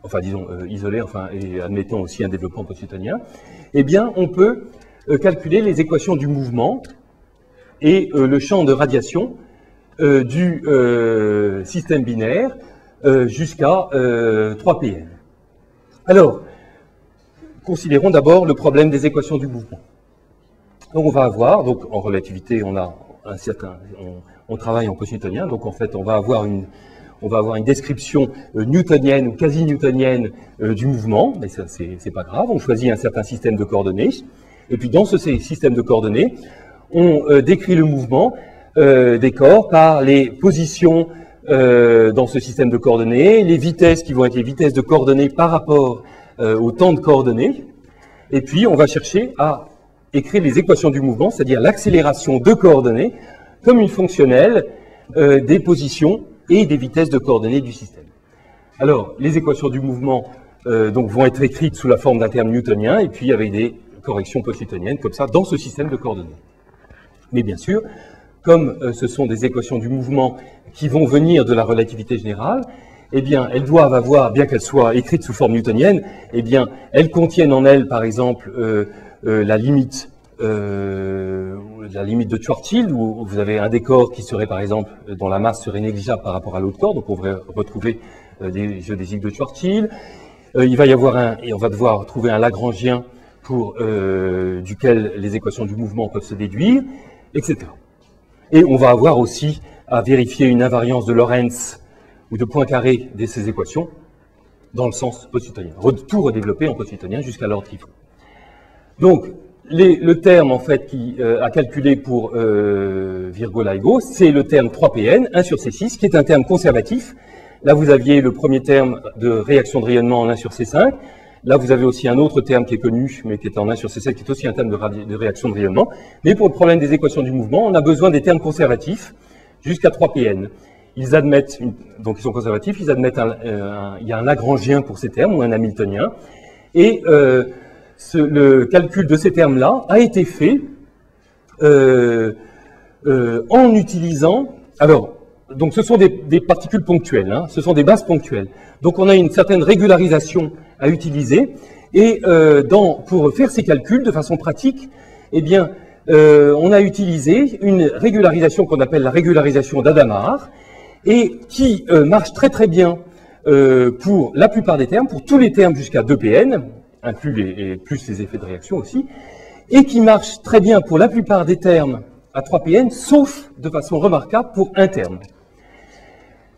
enfin, disons, isolé, enfin, et admettons aussi un développement post-newtonien, eh bien, on peut calculer les équations du mouvement et le champ de radiation du système binaire jusqu'à 3Pn. Alors, considérons d'abord le problème des équations du mouvement. Donc, on va avoir, donc en relativité, on travaille en post-newtonien, donc en fait, on va avoir une description newtonienne ou quasi-newtonienne du mouvement, mais ça, c'est pas grave. On choisit un certain système de coordonnées, et puis dans ce système de coordonnées, on décrit le mouvement des corps par les positions dans ce système de coordonnées, les vitesses qui vont être les vitesses de coordonnées par rapport au temps de coordonnées, et puis on va chercher à écrire les équations du mouvement, c'est-à-dire l'accélération de coordonnées comme une fonctionnelle des positions et des vitesses de coordonnées du système. Alors, les équations du mouvement donc, vont être écrites sous la forme d'un terme newtonien, et puis avec des corrections post-newtoniennes, comme ça, dans ce système de coordonnées. Mais bien sûr, comme ce sont des équations du mouvement qui vont venir de la relativité générale, eh bien, elles doivent avoir, bien qu'elles soient écrites sous forme newtonienne, eh bien, elles contiennent en elles, par exemple, la limite de Schwarzschild, où vous avez un des corps qui serait, par exemple, dont la masse serait négligeable par rapport à l'autre corps, donc on va retrouver des géodésiques de Schwarzschild. Il va y avoir et on va devoir trouver un Lagrangien duquel les équations du mouvement peuvent se déduire, etc. Et on va avoir aussi à vérifier une invariance de Lorentz ou de Poincaré de ces équations dans le sens post-newtonien. Tout redévelopper en post-newtonien jusqu'à l'ordre qu'il faut. Donc, le terme en fait à calculer pour Virgo-LIGO, c'est le terme 3Pn, 1 sur C6, qui est un terme conservatif. Là, vous aviez le premier terme de réaction de rayonnement en 1 sur C5. Là, vous avez aussi un autre terme qui est connu, mais qui est en 1 sur C7, qui est aussi un terme de réaction de rayonnement. Mais pour le problème des équations du mouvement, on a besoin des termes conservatifs jusqu'à 3Pn. Ils admettent, donc ils sont conservatifs, ils admettent il y a un Lagrangien pour ces termes, ou un Hamiltonien. Et le calcul de ces termes-là a été fait en utilisant... Alors, donc ce sont des particules ponctuelles, hein, ce sont des masses ponctuelles. Donc on a une certaine régularisation à utiliser. Et pour faire ces calculs de façon pratique, eh bien, on a utilisé une régularisation qu'on appelle la régularisation d'Adamard, et qui marche très très bien pour la plupart des termes, pour tous les termes jusqu'à 2Pn, inclus plus les effets de réaction aussi, et qui marche très bien pour la plupart des termes à 3Pn, sauf de façon remarquable pour un terme.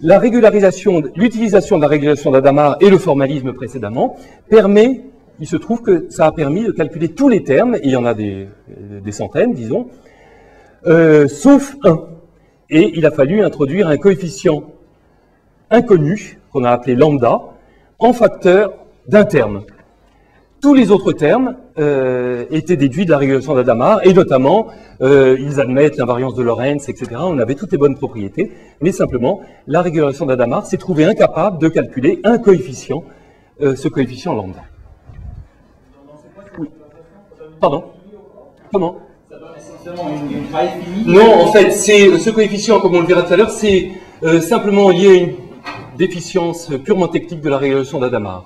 L'utilisation de la régulation d'Adamard et le formalisme précédemment il se trouve que ça a permis de calculer tous les termes, et il y en a des centaines, disons, sauf un. Et il a fallu introduire un coefficient inconnu, qu'on a appelé lambda, en facteur d'un terme. Tous les autres termes étaient déduits de la régulation d'Adamard, et notamment, ils admettent l'invariance de Lorentz, etc. On avait toutes les bonnes propriétés, mais simplement, la régulation d'Adamard s'est trouvée incapable de calculer un coefficient, ce coefficient lambda. Oui. Pardon? Comment? Non, en fait, ce coefficient, comme on le verra tout à l'heure, c'est simplement lié à une déficience purement technique de la régulation d'Adamard.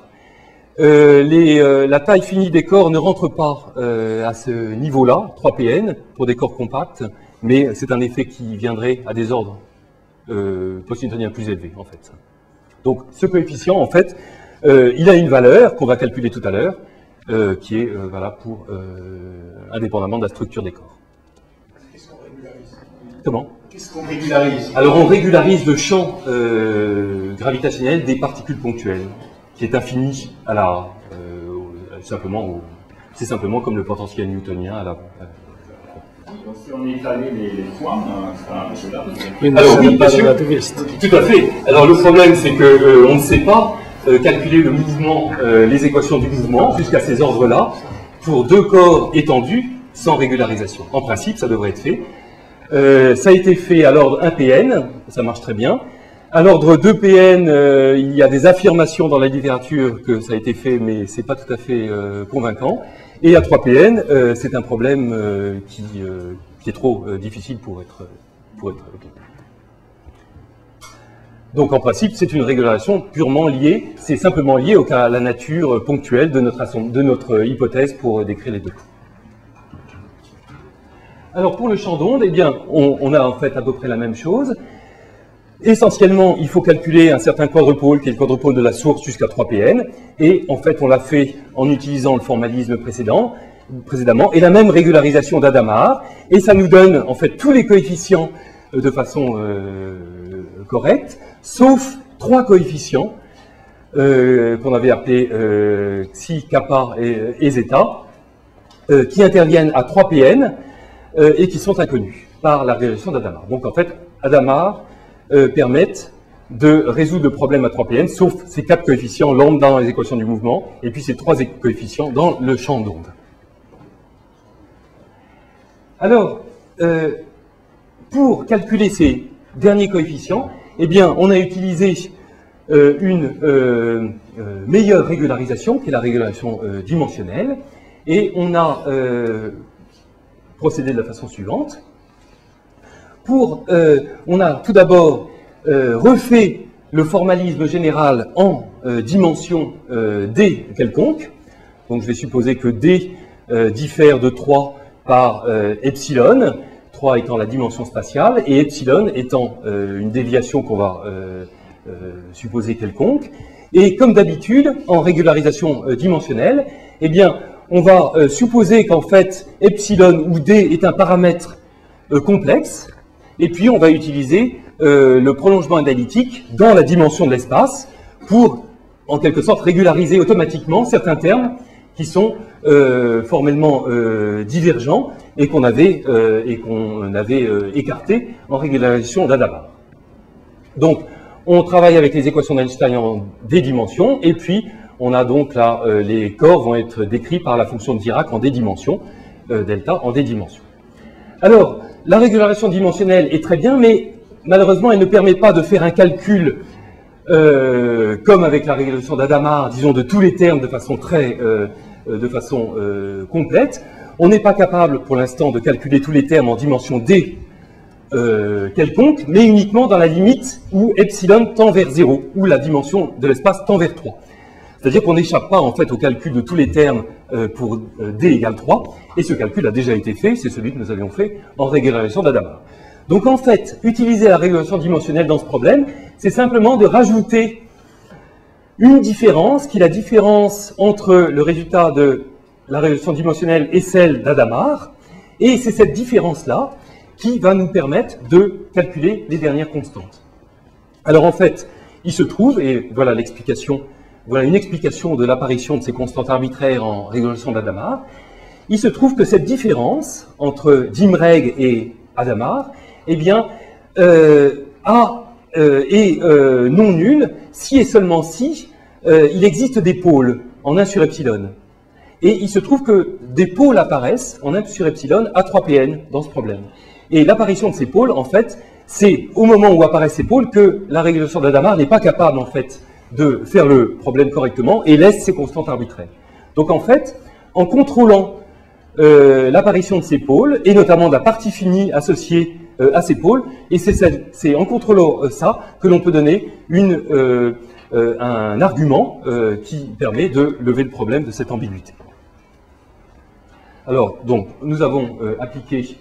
La taille finie des corps ne rentre pas à ce niveau-là, 3Pn, pour des corps compacts, mais c'est un effet qui viendrait à des ordres post-newtoniens plus élevés, en fait. Donc, ce coefficient, en fait, il a une valeur qu'on va calculer tout à l'heure, qui est valable pour indépendamment de la structure des corps. Qu'est-ce qu'on régularise? Comment? Qu'est-ce qu'on régularise? Alors, on régularise le champ gravitationnel des particules ponctuelles, qui est infini à c'est simplement comme le potentiel newtonien à la... Donc, si on étalait les points, ça un peu là. Alors oui, bien sûr, tout à fait. Alors le problème, c'est que on ne sait pas calculer le mouvement, les équations du mouvement jusqu'à ces ordres-là pour deux corps étendus sans régularisation. En principe, ça devrait être fait. Ça a été fait à l'ordre 1Pn, ça marche très bien. À l'ordre 2Pn, il y a des affirmations dans la littérature que ça a été fait, mais c'est pas tout à fait convaincant. Et à 3Pn, c'est un problème qui est trop difficile pour être okay. Donc en principe, c'est une régularisation purement liée, c'est simplement lié à la nature ponctuelle de notre hypothèse pour décrire les deux. Alors pour le champ d'onde, eh bien, on a en fait à peu près la même chose. Essentiellement, il faut calculer un certain quadrupôle, qui est le quadrupôle de la source jusqu'à 3Pn, et en fait, on l'a fait en utilisant le formalisme précédemment, et la même régularisation d'Adamard, et ça nous donne en fait tous les coefficients de façon correcte, sauf trois coefficients qu'on avait appelés xi, kappa et zeta, qui interviennent à 3Pn et qui sont inconnus par la régulation d'Adamard. Donc en fait, Adamard permettent de résoudre le problème à 3Pn, sauf ces quatre coefficients lambda dans les équations du mouvement, et puis ces trois coefficients dans le champ d'onde. Alors, pour calculer ces derniers coefficients, eh bien, on a utilisé une meilleure régularisation, qui est la régularisation dimensionnelle, et on a procédé de la façon suivante. On a tout d'abord refait le formalisme général en dimension D quelconque. Donc je vais supposer que D diffère de 3 par epsilon, 3 étant la dimension spatiale, et epsilon étant une déviation qu'on va supposer quelconque. Et comme d'habitude, en régularisation dimensionnelle, eh bien, on va supposer qu'en fait, epsilon ou D est un paramètre complexe, et puis on va utiliser le prolongement analytique dans la dimension de l'espace pour, en quelque sorte, régulariser automatiquement certains termes qui sont formellement divergents et qu'on avait écartés en régularisation d'Adamar. Donc, on travaille avec les équations d'Einstein en D dimensions, et puis on a donc là, les corps vont être décrits par la fonction de Dirac en D dimensions, delta en D dimensions. Alors, la régularisation dimensionnelle est très bien, mais malheureusement, elle ne permet pas de faire un calcul comme avec la régularisation d'Adamar, disons de tous les termes de façon complète. On n'est pas capable pour l'instant de calculer tous les termes en dimension D quelconque, mais uniquement dans la limite où epsilon tend vers 0, où la dimension de l'espace tend vers 3. C'est-à-dire qu'on n'échappe pas en fait au calcul de tous les termes pour D égale 3, et ce calcul a déjà été fait, c'est celui que nous avions fait en régularisation d'Adamar. Donc en fait, utiliser la régularisation dimensionnelle dans ce problème, c'est simplement de rajouter une différence, qui est la différence entre le résultat de la régularisation dimensionnelle et celle d'Adamar, et c'est cette différence-là qui va nous permettre de calculer les dernières constantes. Alors en fait, il se trouve, et voilà l'explication, voilà une explication de l'apparition de ces constantes arbitraires en régularisation d'Adamar, il se trouve que cette différence entre Dimreg et Adamar, eh bien, est non nulle si et seulement si il existe des pôles en 1 sur epsilon. Et il se trouve que des pôles apparaissent en 1 sur epsilon à 3pn dans ce problème. Et l'apparition de ces pôles, en fait, c'est au moment où apparaissent ces pôles que la régularisation d'Adamar n'est pas capable, en fait, de faire le problème correctement et laisse ces constantes arbitraires. Donc, en fait, en contrôlant l'apparition de ces pôles, et notamment de la partie finie associée à ces pôles, et c'est en contrôlant ça que l'on peut donner un argument qui permet de lever le problème de cette ambiguïté. Alors, donc, nous avons appliqué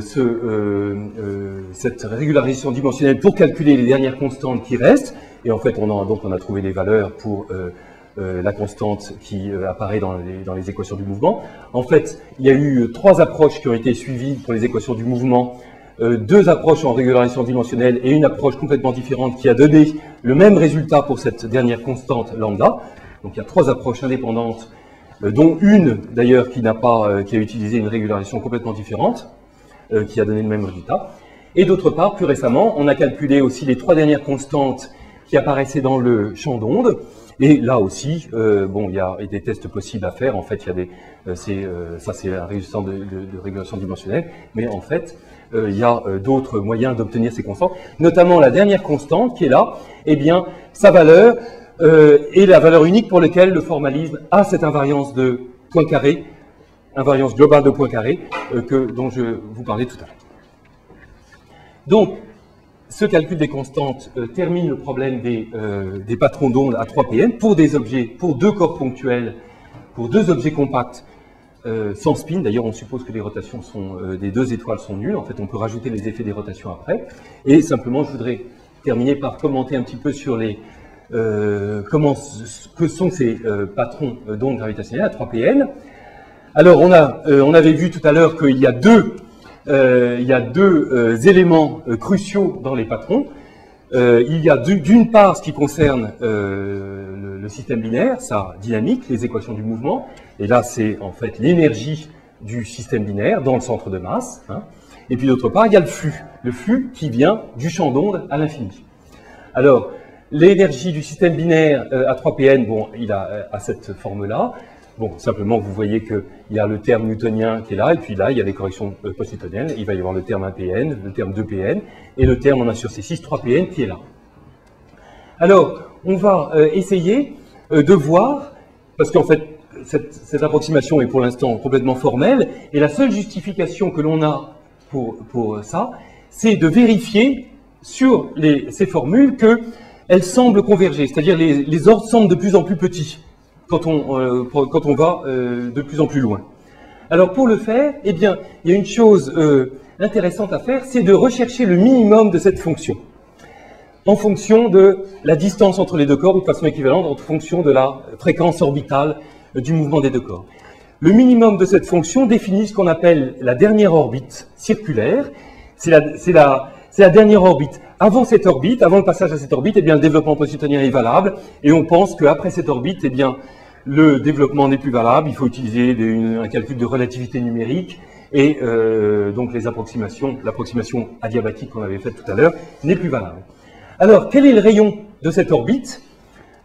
cette régularisation dimensionnelle pour calculer les dernières constantes qui restent, et en fait, on a trouvé les valeurs pour la constante qui apparaît dans les équations du mouvement. En fait, il y a eu 3 approches qui ont été suivies pour les équations du mouvement, 2 approches en régularisation dimensionnelle et une approche complètement différente qui a donné le même résultat pour cette dernière constante lambda. Donc il y a 3 approches indépendantes, dont une d'ailleurs qui a utilisé une régularisation complètement différente, qui a donné le même résultat. Et d'autre part, plus récemment, on a calculé aussi les 3 dernières constantes qui apparaissaient dans le champ d'onde. Et là aussi, bon, il y a des tests possibles à faire. En fait, il y a ça c'est un résultat de régulation dimensionnelle, mais en fait, il y a d'autres moyens d'obtenir ces constantes, notamment la dernière constante qui est là. Eh bien, sa valeur est la valeur unique pour laquelle le formalisme a cette invariance de Poincaré, invariance globale de Poincaré, dont je vous parlais tout à l'heure. Donc, ce calcul des constantes termine le problème des patrons d'onde à 3pn pour des objets, pour 2 corps ponctuels, pour 2 objets compacts sans spin. D'ailleurs, on suppose que les rotations des 2 étoiles sont nulles. En fait, on peut rajouter les effets des rotations après. Et simplement, je voudrais terminer par commenter un petit peu sur que sont ces patrons d'onde gravitationnelles à 3pn. Alors, on avait vu tout à l'heure qu'il y a deux éléments cruciaux dans les patrons. Il y a d'une part ce qui concerne le système binaire, sa dynamique, les équations du mouvement, et là c'est en fait l'énergie du système binaire dans le centre de masse, hein. Et puis d'autre part il y a le flux qui vient du champ d'onde à l'infini. Alors l'énergie du système binaire à 3pn, bon, il a cette forme-là. Bon, simplement, vous voyez qu'il y a le terme newtonien qui est là, et puis là, il y a les corrections post-newtoniennes. Il va y avoir le terme 1pn, le terme 2pn, et le terme en 1 sur C6, 3pn, qui est là. Alors, on va essayer de voir, parce qu'en fait, cette approximation est pour l'instant complètement formelle, et la seule justification que l'on a pour ça, c'est de vérifier sur ces formules qu'elles semblent converger, c'est-à-dire les ordres semblent de plus en plus petits quand on va de plus en plus loin. Alors pour le faire, eh bien, il y a une chose intéressante à faire, c'est de rechercher le minimum de cette fonction, en fonction de la distance entre les deux corps, ou de façon équivalente, en fonction de la fréquence orbitale du mouvement des deux corps. Le minimum de cette fonction définit ce qu'on appelle la dernière orbite circulaire. C'est la dernière orbite. Avant cette orbite, avant le passage à cette orbite, eh bien, le développement post-newtonien est valable, et on pense qu'après cette orbite, eh bien, le développement n'est plus valable, il faut utiliser un calcul de relativité numérique, et donc l'approximation adiabatique qu'on avait faite tout à l'heure n'est plus valable. Alors, quel est le rayon de cette orbite,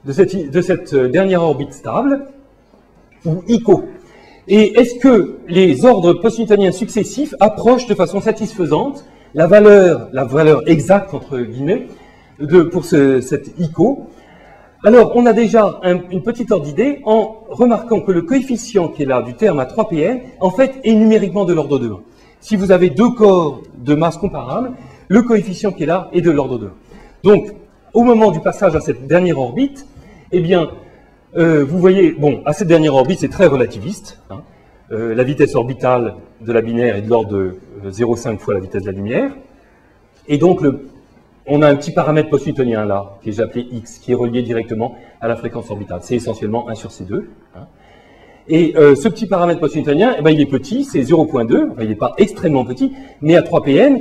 de cette dernière orbite stable, ou ICO? Et est-ce que les ordres post-newtoniens successifs approchent de façon satisfaisante la valeur exacte, entre guillemets, pour cet ICO? Alors, on a déjà une petite ordre d'idée en remarquant que le coefficient qui est là du terme à 3pn, en fait, est numériquement de l'ordre de 1. Si vous avez deux corps de masse comparables, le coefficient qui est là est de l'ordre de 1. Donc, au moment du passage à cette dernière orbite, eh bien, vous voyez, bon, à cette dernière orbite, c'est très relativiste. Hein. La vitesse orbitale de la binaire est de l'ordre de 0,5 fois la vitesse de la lumière. Et donc, on a un petit paramètre post-newtonien là, que j'ai appelé x, qui est relié directement à la fréquence orbitale. C'est essentiellement 1 sur C2. Hein. Et ce petit paramètre post-newtonien, eh ben, il est petit, c'est 0,2, enfin, il n'est pas extrêmement petit, mais à 3pn,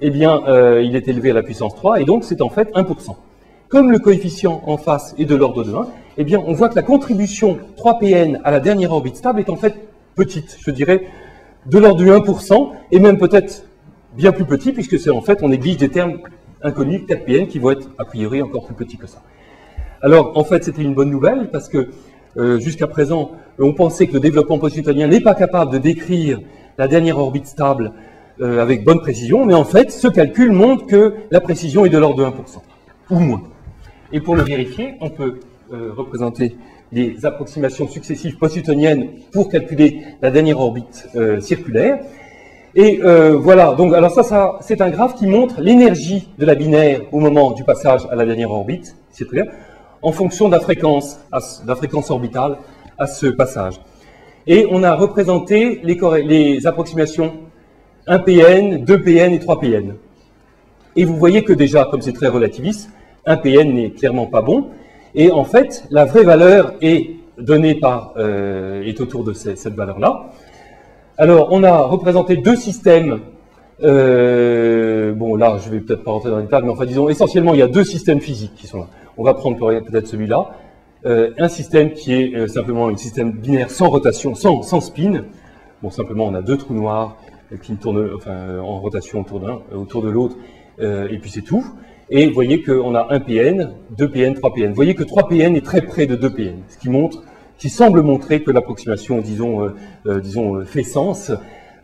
eh bien, il est élevé à la puissance 3, et donc c'est en fait 1%. Comme le coefficient en face est de l'ordre de 1, eh bien, on voit que la contribution 3pn à la dernière orbite stable est en fait petite, je dirais, de l'ordre du 1%, et même peut-être bien plus petit, puisque c'est en fait, on néglige des termes inconnus, 4pn, qui vont être a priori encore plus petits que ça. Alors, en fait, c'était une bonne nouvelle, parce que jusqu'à présent, on pensait que le développement post-newtonien n'est pas capable de décrire la dernière orbite stable avec bonne précision, mais en fait, ce calcul montre que la précision est de l'ordre de 1%, ou moins. Et pour le vérifier, on peut représenter les approximations successives post-newtoniennes pour calculer la dernière orbite circulaire. Et voilà, donc alors ça c'est un graphe qui montre l'énergie de la binaire au moment du passage à la dernière orbite circulaire, en fonction de la fréquence orbitale à ce passage. Et on a représenté les approximations 1pn, 2pn et 3pn. Et vous voyez que déjà, comme c'est très relativiste, 1pn n'est clairement pas bon. Et en fait, la vraie valeur est donnée est autour de cette valeur-là. Alors, on a représenté deux systèmes. Bon, là, je vais peut-être pas rentrer dans les détails, mais enfin, disons, essentiellement, il y a deux systèmes physiques qui sont là. On va prendre peut-être celui-là. Un système qui est simplement un système binaire sans rotation, sans spin. Bon, simplement, on a deux trous noirs qui tournent en rotation autour de l'autre, et puis c'est tout. Et vous voyez qu'on a 1pn, 2pn, 3pn. Vous voyez que 3pn est très près de 2pn, ce qui semble montrer que l'approximation, disons, fait sens.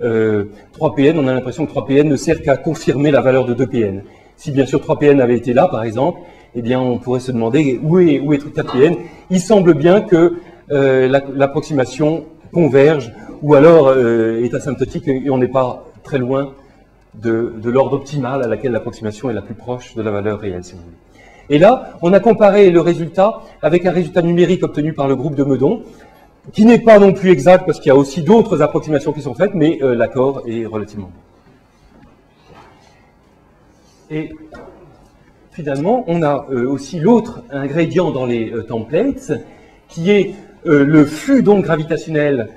3pn, on a l'impression que 3pn ne sert qu'à confirmer la valeur de 2pn. Si bien sûr 3pn avait été là, par exemple, eh bien on pourrait se demander où est 4pn. Il semble bien que l'approximation converge, ou alors est asymptotique, et on n'est pas très loin de l'ordre optimal à laquelle l'approximation est la plus proche de la valeur réelle, si vous voulez. Et là, on a comparé le résultat avec un résultat numérique obtenu par le groupe de Meudon, qui n'est pas non plus exact, parce qu'il y a aussi d'autres approximations qui sont faites, mais l'accord est relativement bon. Et finalement, on a aussi l'autre ingrédient dans les templates, qui est le flux d'ondes gravitationnelles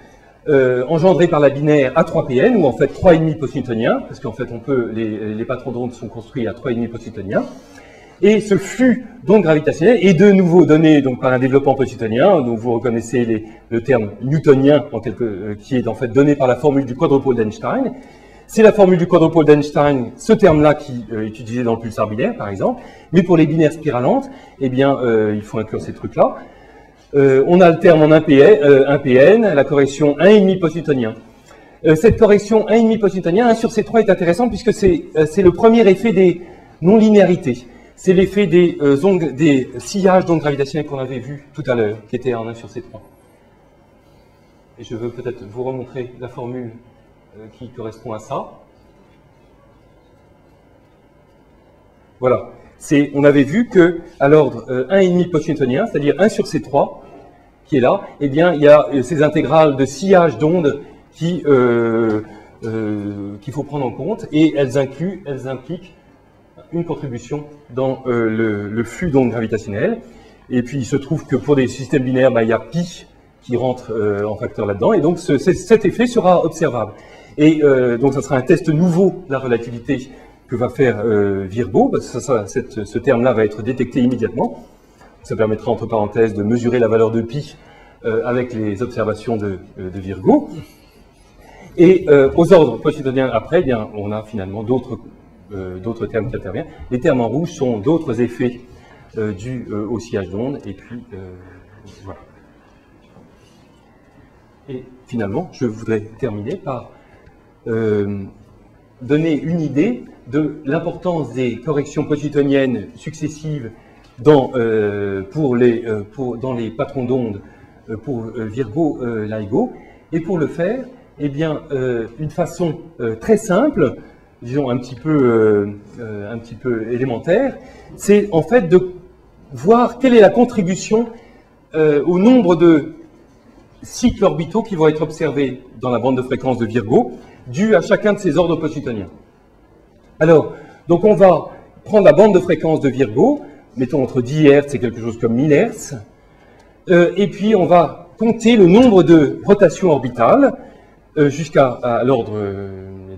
engendré par la binaire à 3pn, ou en fait 3,5 post-newtoniens, parce qu'en fait les patrons d'ondes sont construits à 3,5 post-newtoniens. Et ce flux d'ondes gravitationnelles est de nouveau donné donc, par un développement post-newtonien, donc vous reconnaissez le terme newtonien qui est en fait donné par la formule du quadrupole d'Einstein. C'est la formule du quadrupole d'Einstein, ce terme-là qui est utilisé dans le pulsar binaire par exemple, mais pour les binaires spiralantes, eh bien il faut inclure ces trucs-là. on a le terme en 1PN, la correction 1,5 post-newtonien. Cette correction 1,5 post-newtonien, 1 sur C3 est intéressant puisque c'est le premier effet des non-linéarités. C'est l'effet des sillages d'ondes gravitationnelles qu'on avait vu tout à l'heure, qui était en 1 sur C3. Et je veux peut-être vous remontrer la formule qui correspond à ça. Voilà. On avait vu que à l'ordre 1,5 post-newtonien, c'est-à-dire 1 sur C3, qui est là, eh bien, il y a ces intégrales de sillage d'ondes qu'il faut prendre en compte, et elles impliquent une contribution dans le flux d'ondes gravitationnelles. Et puis, il se trouve que pour des systèmes binaires, il y a pi qui rentre en facteur là-dedans, et donc cet effet sera observable. Et donc, ça sera un test nouveau de la relativité que va faire Virgo, parce que ce terme-là va être détecté immédiatement. Ça permettra, entre parenthèses, de mesurer la valeur de pi avec les observations de Virgo. Et aux ordres post-newtoniens après, eh bien, on a finalement d'autres termes qui interviennent. Les termes en rouge sont d'autres effets dus au sillage d'ondes, et puis voilà. Et finalement, je voudrais terminer par donner une idée de l'importance des corrections post-newtoniennes successives dans les patrons d'ondes pour Virgo, LIGO. Et pour le faire, eh bien, une façon très simple, disons un petit peu élémentaire, c'est en fait de voir quelle est la contribution au nombre de cycles orbitaux qui vont être observés dans la bande de fréquence de Virgo, dû à chacun de ces ordres post-newtoniens. Alors, donc on va prendre la bande de fréquence de Virgo, mettons entre 10 Hz et quelque chose comme 1000 Hz, et puis on va compter le nombre de rotations orbitales jusqu'à l'ordre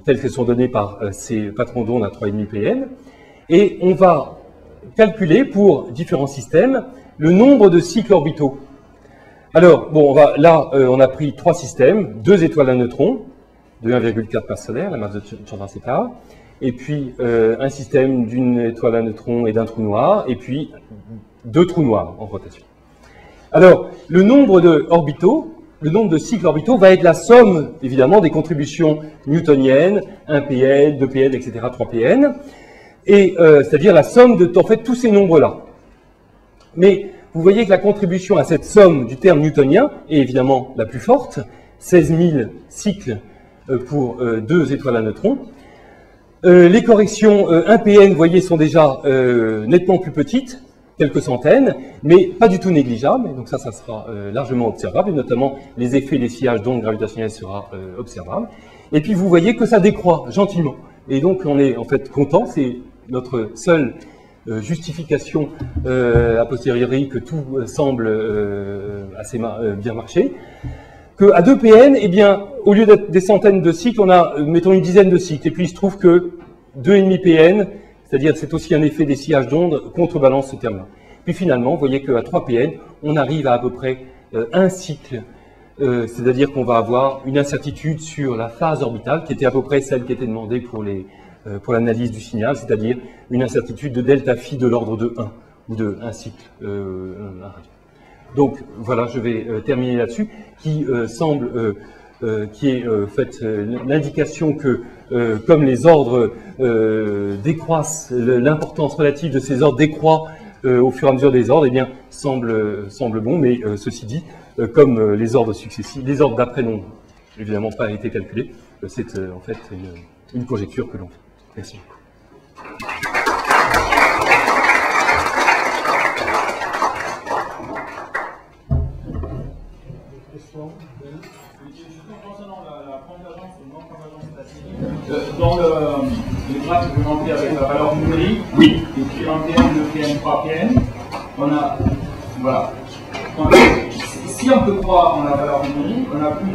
tel qu'elles sont données par ces patrons d'ondes à 3,5 PN, et on va calculer pour différents systèmes le nombre de cycles orbitaux. Alors, bon, on a pris 3 systèmes, 2 étoiles à neutrons, de 1,4 masse solaire, la masse de Chandra-Sekhar, et puis un système d'une étoile à neutrons et d'un trou noir, et puis 2 trous noirs en rotation. Alors, le nombre de cycles orbitaux va être la somme, évidemment, des contributions newtoniennes, 1 PN, 2 PN, etc., 3 PN, et c'est-à-dire la somme de, en fait, tous ces nombres-là. Mais vous voyez que la contribution à cette somme du terme newtonien est évidemment la plus forte, 16 000 cycles pour 2 étoiles à neutrons. Les corrections 1 PN, vous voyez, sont déjà nettement plus petites, quelques centaines, mais pas du tout négligeables, donc ça sera largement observable, et notamment les effets des sillages d'ondes gravitationnelles sera observable. Et puis vous voyez que ça décroît gentiment, et donc on est en fait content, c'est notre seule justification a posteriori que tout semble assez bien marcher, qu'à 2 PN, eh bien, au lieu d'être des centaines de cycles, on a, mettons, une dizaine de cycles. Et puis il se trouve que 2,5 PN, c'est-à-dire c'est aussi un effet des sillages d'ondes, contrebalance ce terme-là. Puis finalement, vous voyez qu'à 3 PN, on arrive à peu près un cycle, c'est-à-dire qu'on va avoir une incertitude sur la phase orbitale, qui était à peu près celle qui était demandée pour l'analyse du signal, c'est-à-dire une incertitude de delta phi de l'ordre de 1, ou de 1 cycle, 1 radio. Donc voilà, je vais terminer là-dessus, qui semble, qui est faite l'indication que comme les ordres décroissent, l'importance relative de ces ordres décroît au fur et à mesure des ordres, eh bien semble bon, mais ceci dit, comme les ordres successifs, les ordres d'après n'ont évidemment pas été calculés, c'est en fait une conjecture que l'on fait. Merci. Concernant la convergence ou non-convergence de la série, dans le graphe que vous montrez avec la valeur numérique, oui. Et puis 1 PN, 2 PN, 3 PN, on a, voilà. Si on peut croire en la valeur numérique, on a plus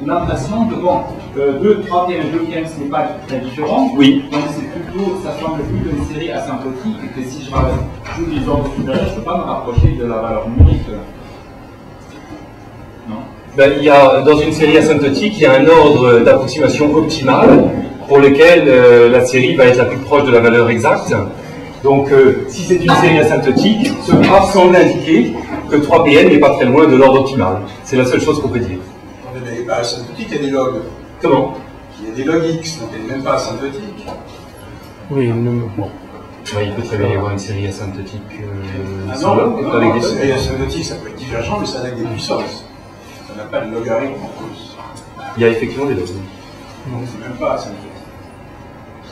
l'impression que bon, 2, 3 PN, 2 PN, ce n'est pas très différent. Oui. Donc c'est plutôt, ça semble plutôt une série asymptotique, et que si je joue les ordres supérieurs, je ne peux pas me rapprocher de la valeur numérique. Non. Ben, il y a, dans une série asymptotique, il y a un ordre d'approximation optimal pour lequel la série va être la plus proche de la valeur exacte. Donc, si c'est une série asymptotique, ce graphe semble indiquer que 3Pn n'est pas très loin de l'ordre optimal. C'est la seule chose qu'on peut dire. Mais pas asymptotique, il y a des logs. Comment? Il y a des log X, donc elle n'est même pas asymptotique. Oui, bon. Ouais, il peut très bien y avoir une série asymptotique Non, avec des série asymptotique, ça peut être divergent, mais ça n'a que des puissances. Ça n'a pas de logarithme en cause. Il y a effectivement des logs. Donc c'est même pas asymptotique.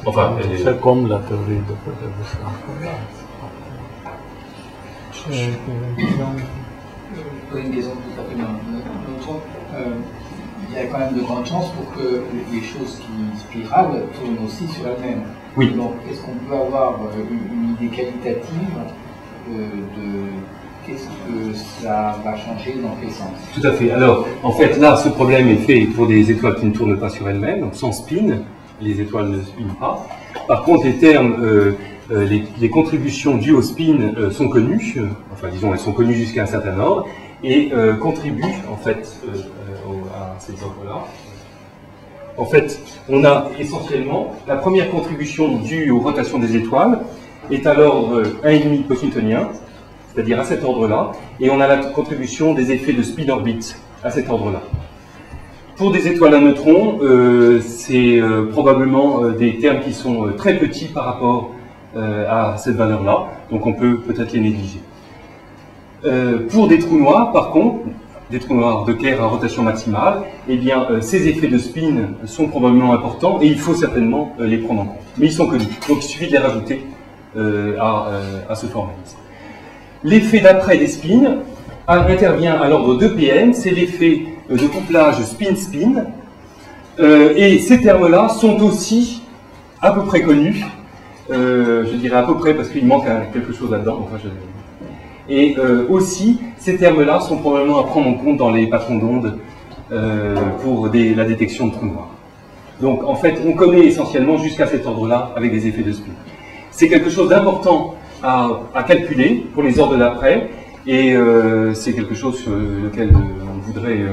Enfin, C'est comme la théorie de Une question tout à fait neutre. Il y a quand même de grandes chances pour que les choses qui spiralent tournent aussi sur elles-mêmes. oui. Donc, est-ce qu'on peut avoir une idée qualitative de qu'est-ce que ça va changer dans quel sens? Tout à fait. Alors, en fait, là, ce problème est fait pour des étoiles qui ne tournent pas sur elles-mêmes, donc sans spin, les étoiles ne spinent pas. Par contre, les termes, les contributions dues au spin sont connues, enfin, disons, elles sont connues jusqu'à un certain ordre, et contribuent, en fait, à ces ordres-là. En fait, on a essentiellement la première contribution due aux rotations des étoiles est à l'ordre 1,5 post-newtonien, c'est-à-dire à cet ordre-là, et on a la contribution des effets de spin orbite à cet ordre-là. Pour des étoiles à neutrons, c'est probablement des termes qui sont très petits par rapport à cette valeur-là, donc on peut peut-être les négliger. Pour des trous noirs, par contre, des trous noirs de Kerr à rotation maximale, eh bien, ces effets de spin sont probablement importants et il faut certainement les prendre en compte. Mais ils sont connus, donc il suffit de les rajouter à ce formalisme. L'effet d'après des spins intervient à l'ordre 2Pn, c'est l'effet de couplage spin-spin, et ces termes-là sont aussi à peu près connus, je dirais à peu près parce qu'il manque quelque chose là-dedans, enfin, et aussi, ces termes-là sont probablement à prendre en compte dans les patrons d'ondes pour la détection de trous noirs. Donc, en fait, on connaît essentiellement jusqu'à cet ordre-là avec des effets de spin. C'est quelque chose d'important à calculer pour les ordres d'après, et c'est quelque chose sur lequel on voudrait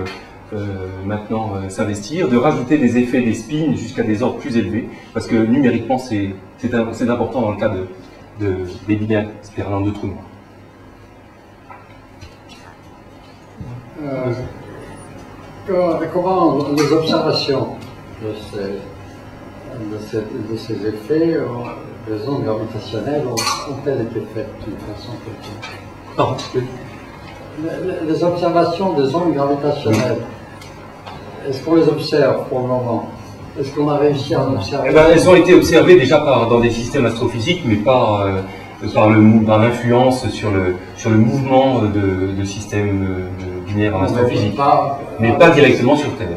maintenant s'investir, de rajouter des effets des spins jusqu'à des ordres plus élevés, parce que numériquement, c'est important dans le cas des binaires spiralants de trous noirs. Comment les observations de ces effets, les ondes gravitationnelles, ont-elles été faites d'une façon quelconque? Pardon. Les observations des ondes gravitationnelles, est-ce qu'on les observe pour le moment? Est-ce qu'on a réussi à en observer? Elles ont été observées déjà dans des systèmes astrophysiques, mais pas par l'influence sur le mouvement de systèmes binaires en astrophysique, mais pas directement sur Terre.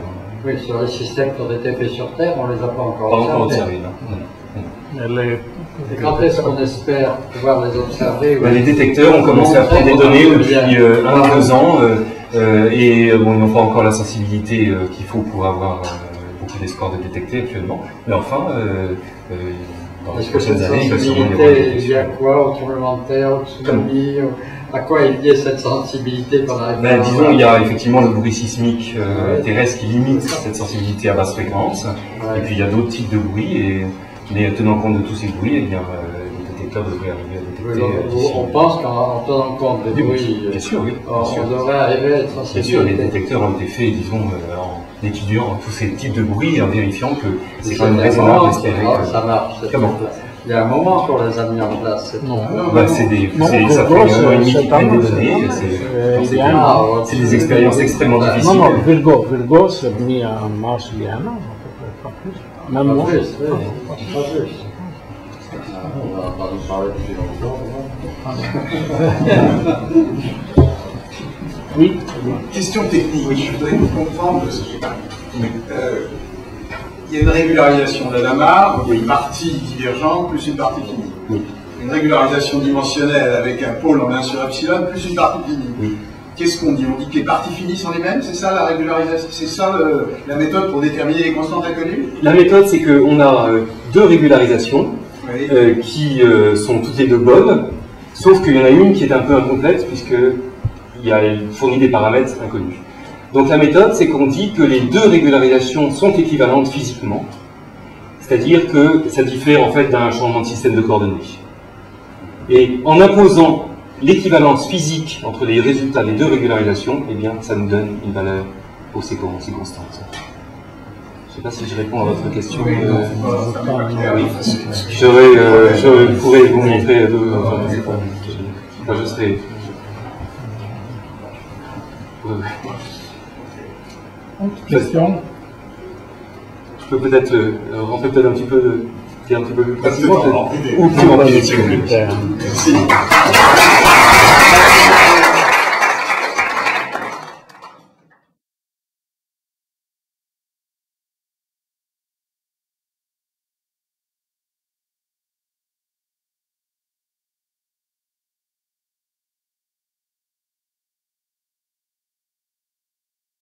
Oui, sur les systèmes qui ont été faits sur Terre, on ne les a pas encore observés. Non. Et quand est-ce qu'on espère pouvoir les observer? Les détecteurs ont commencé à prendre des données depuis 1 ou 2 ans, et bon, ils n'ont pas encore la sensibilité qu'il faut pour avoir beaucoup d'espoir de détecter actuellement, mais enfin, dans les prochaines années, il va sûrement y avoir des détections. Il y a quoi au tremblement de terre, au tsunami, à quoi est liée cette sensibilité qu'on arrive à disons, il y a effectivement le bruit sismique terrestre qui limite cette sensibilité à basse fréquence, et puis il y a d'autres types de bruits, mais tenant compte de tous ces bruits, eh bien, les détecteurs devraient arriver à détecter. On pense qu'en tenant compte des bruits, bien sûr, oui, on devrait arriver à être sensible. Bien sûr, les détecteurs ont été faits, disons, en étudiant tous ces types de bruits et en vérifiant que c'est quand même raisonnable d'espérer que ça marche. Il y a un moment qu'on les a mis en place. Non. Ça fait 1 an et demi qu'ils prennent des données. C'est des expériences extrêmement difficiles. Non, Virgo s'est mis en marche il y a 1 an, pas plus. Même moi. On va pas nous parler depuis longtemps. Oui. Question technique, je voudrais comprendre parce que il y a une régularisation de la Lamar, une partie divergente plus une partie finie. Oui. Une régularisation dimensionnelle avec un pôle en 1 sur epsilon plus une partie finie. Oui. Qu'est-ce qu'on dit? On dit que les parties finies sont les mêmes? C'est ça la régularisation? C'est ça la méthode pour déterminer les constantes inconnues? La méthode, c'est qu'on a 2 régularisations oui. qui sont toutes les 2 bonnes, sauf qu'il y en a une qui est un peu incomplète puisqu'elle fournit des paramètres inconnus. Donc la méthode, c'est qu'on dit que les 2 régularisations sont équivalentes physiquement, c'est-à-dire que ça diffère en fait d'un changement de système de coordonnées. Et en imposant l'équivalence physique entre les résultats des deux régularisations, eh bien, ça nous donne une valeur aussi constante. Je ne sais pas si je réponds à votre question. Oui. Je pourrais vous montrer je serai... Question? Je peux peut-être rentrer peut-être un petit peu plus précisément ou plus rapidement. Merci.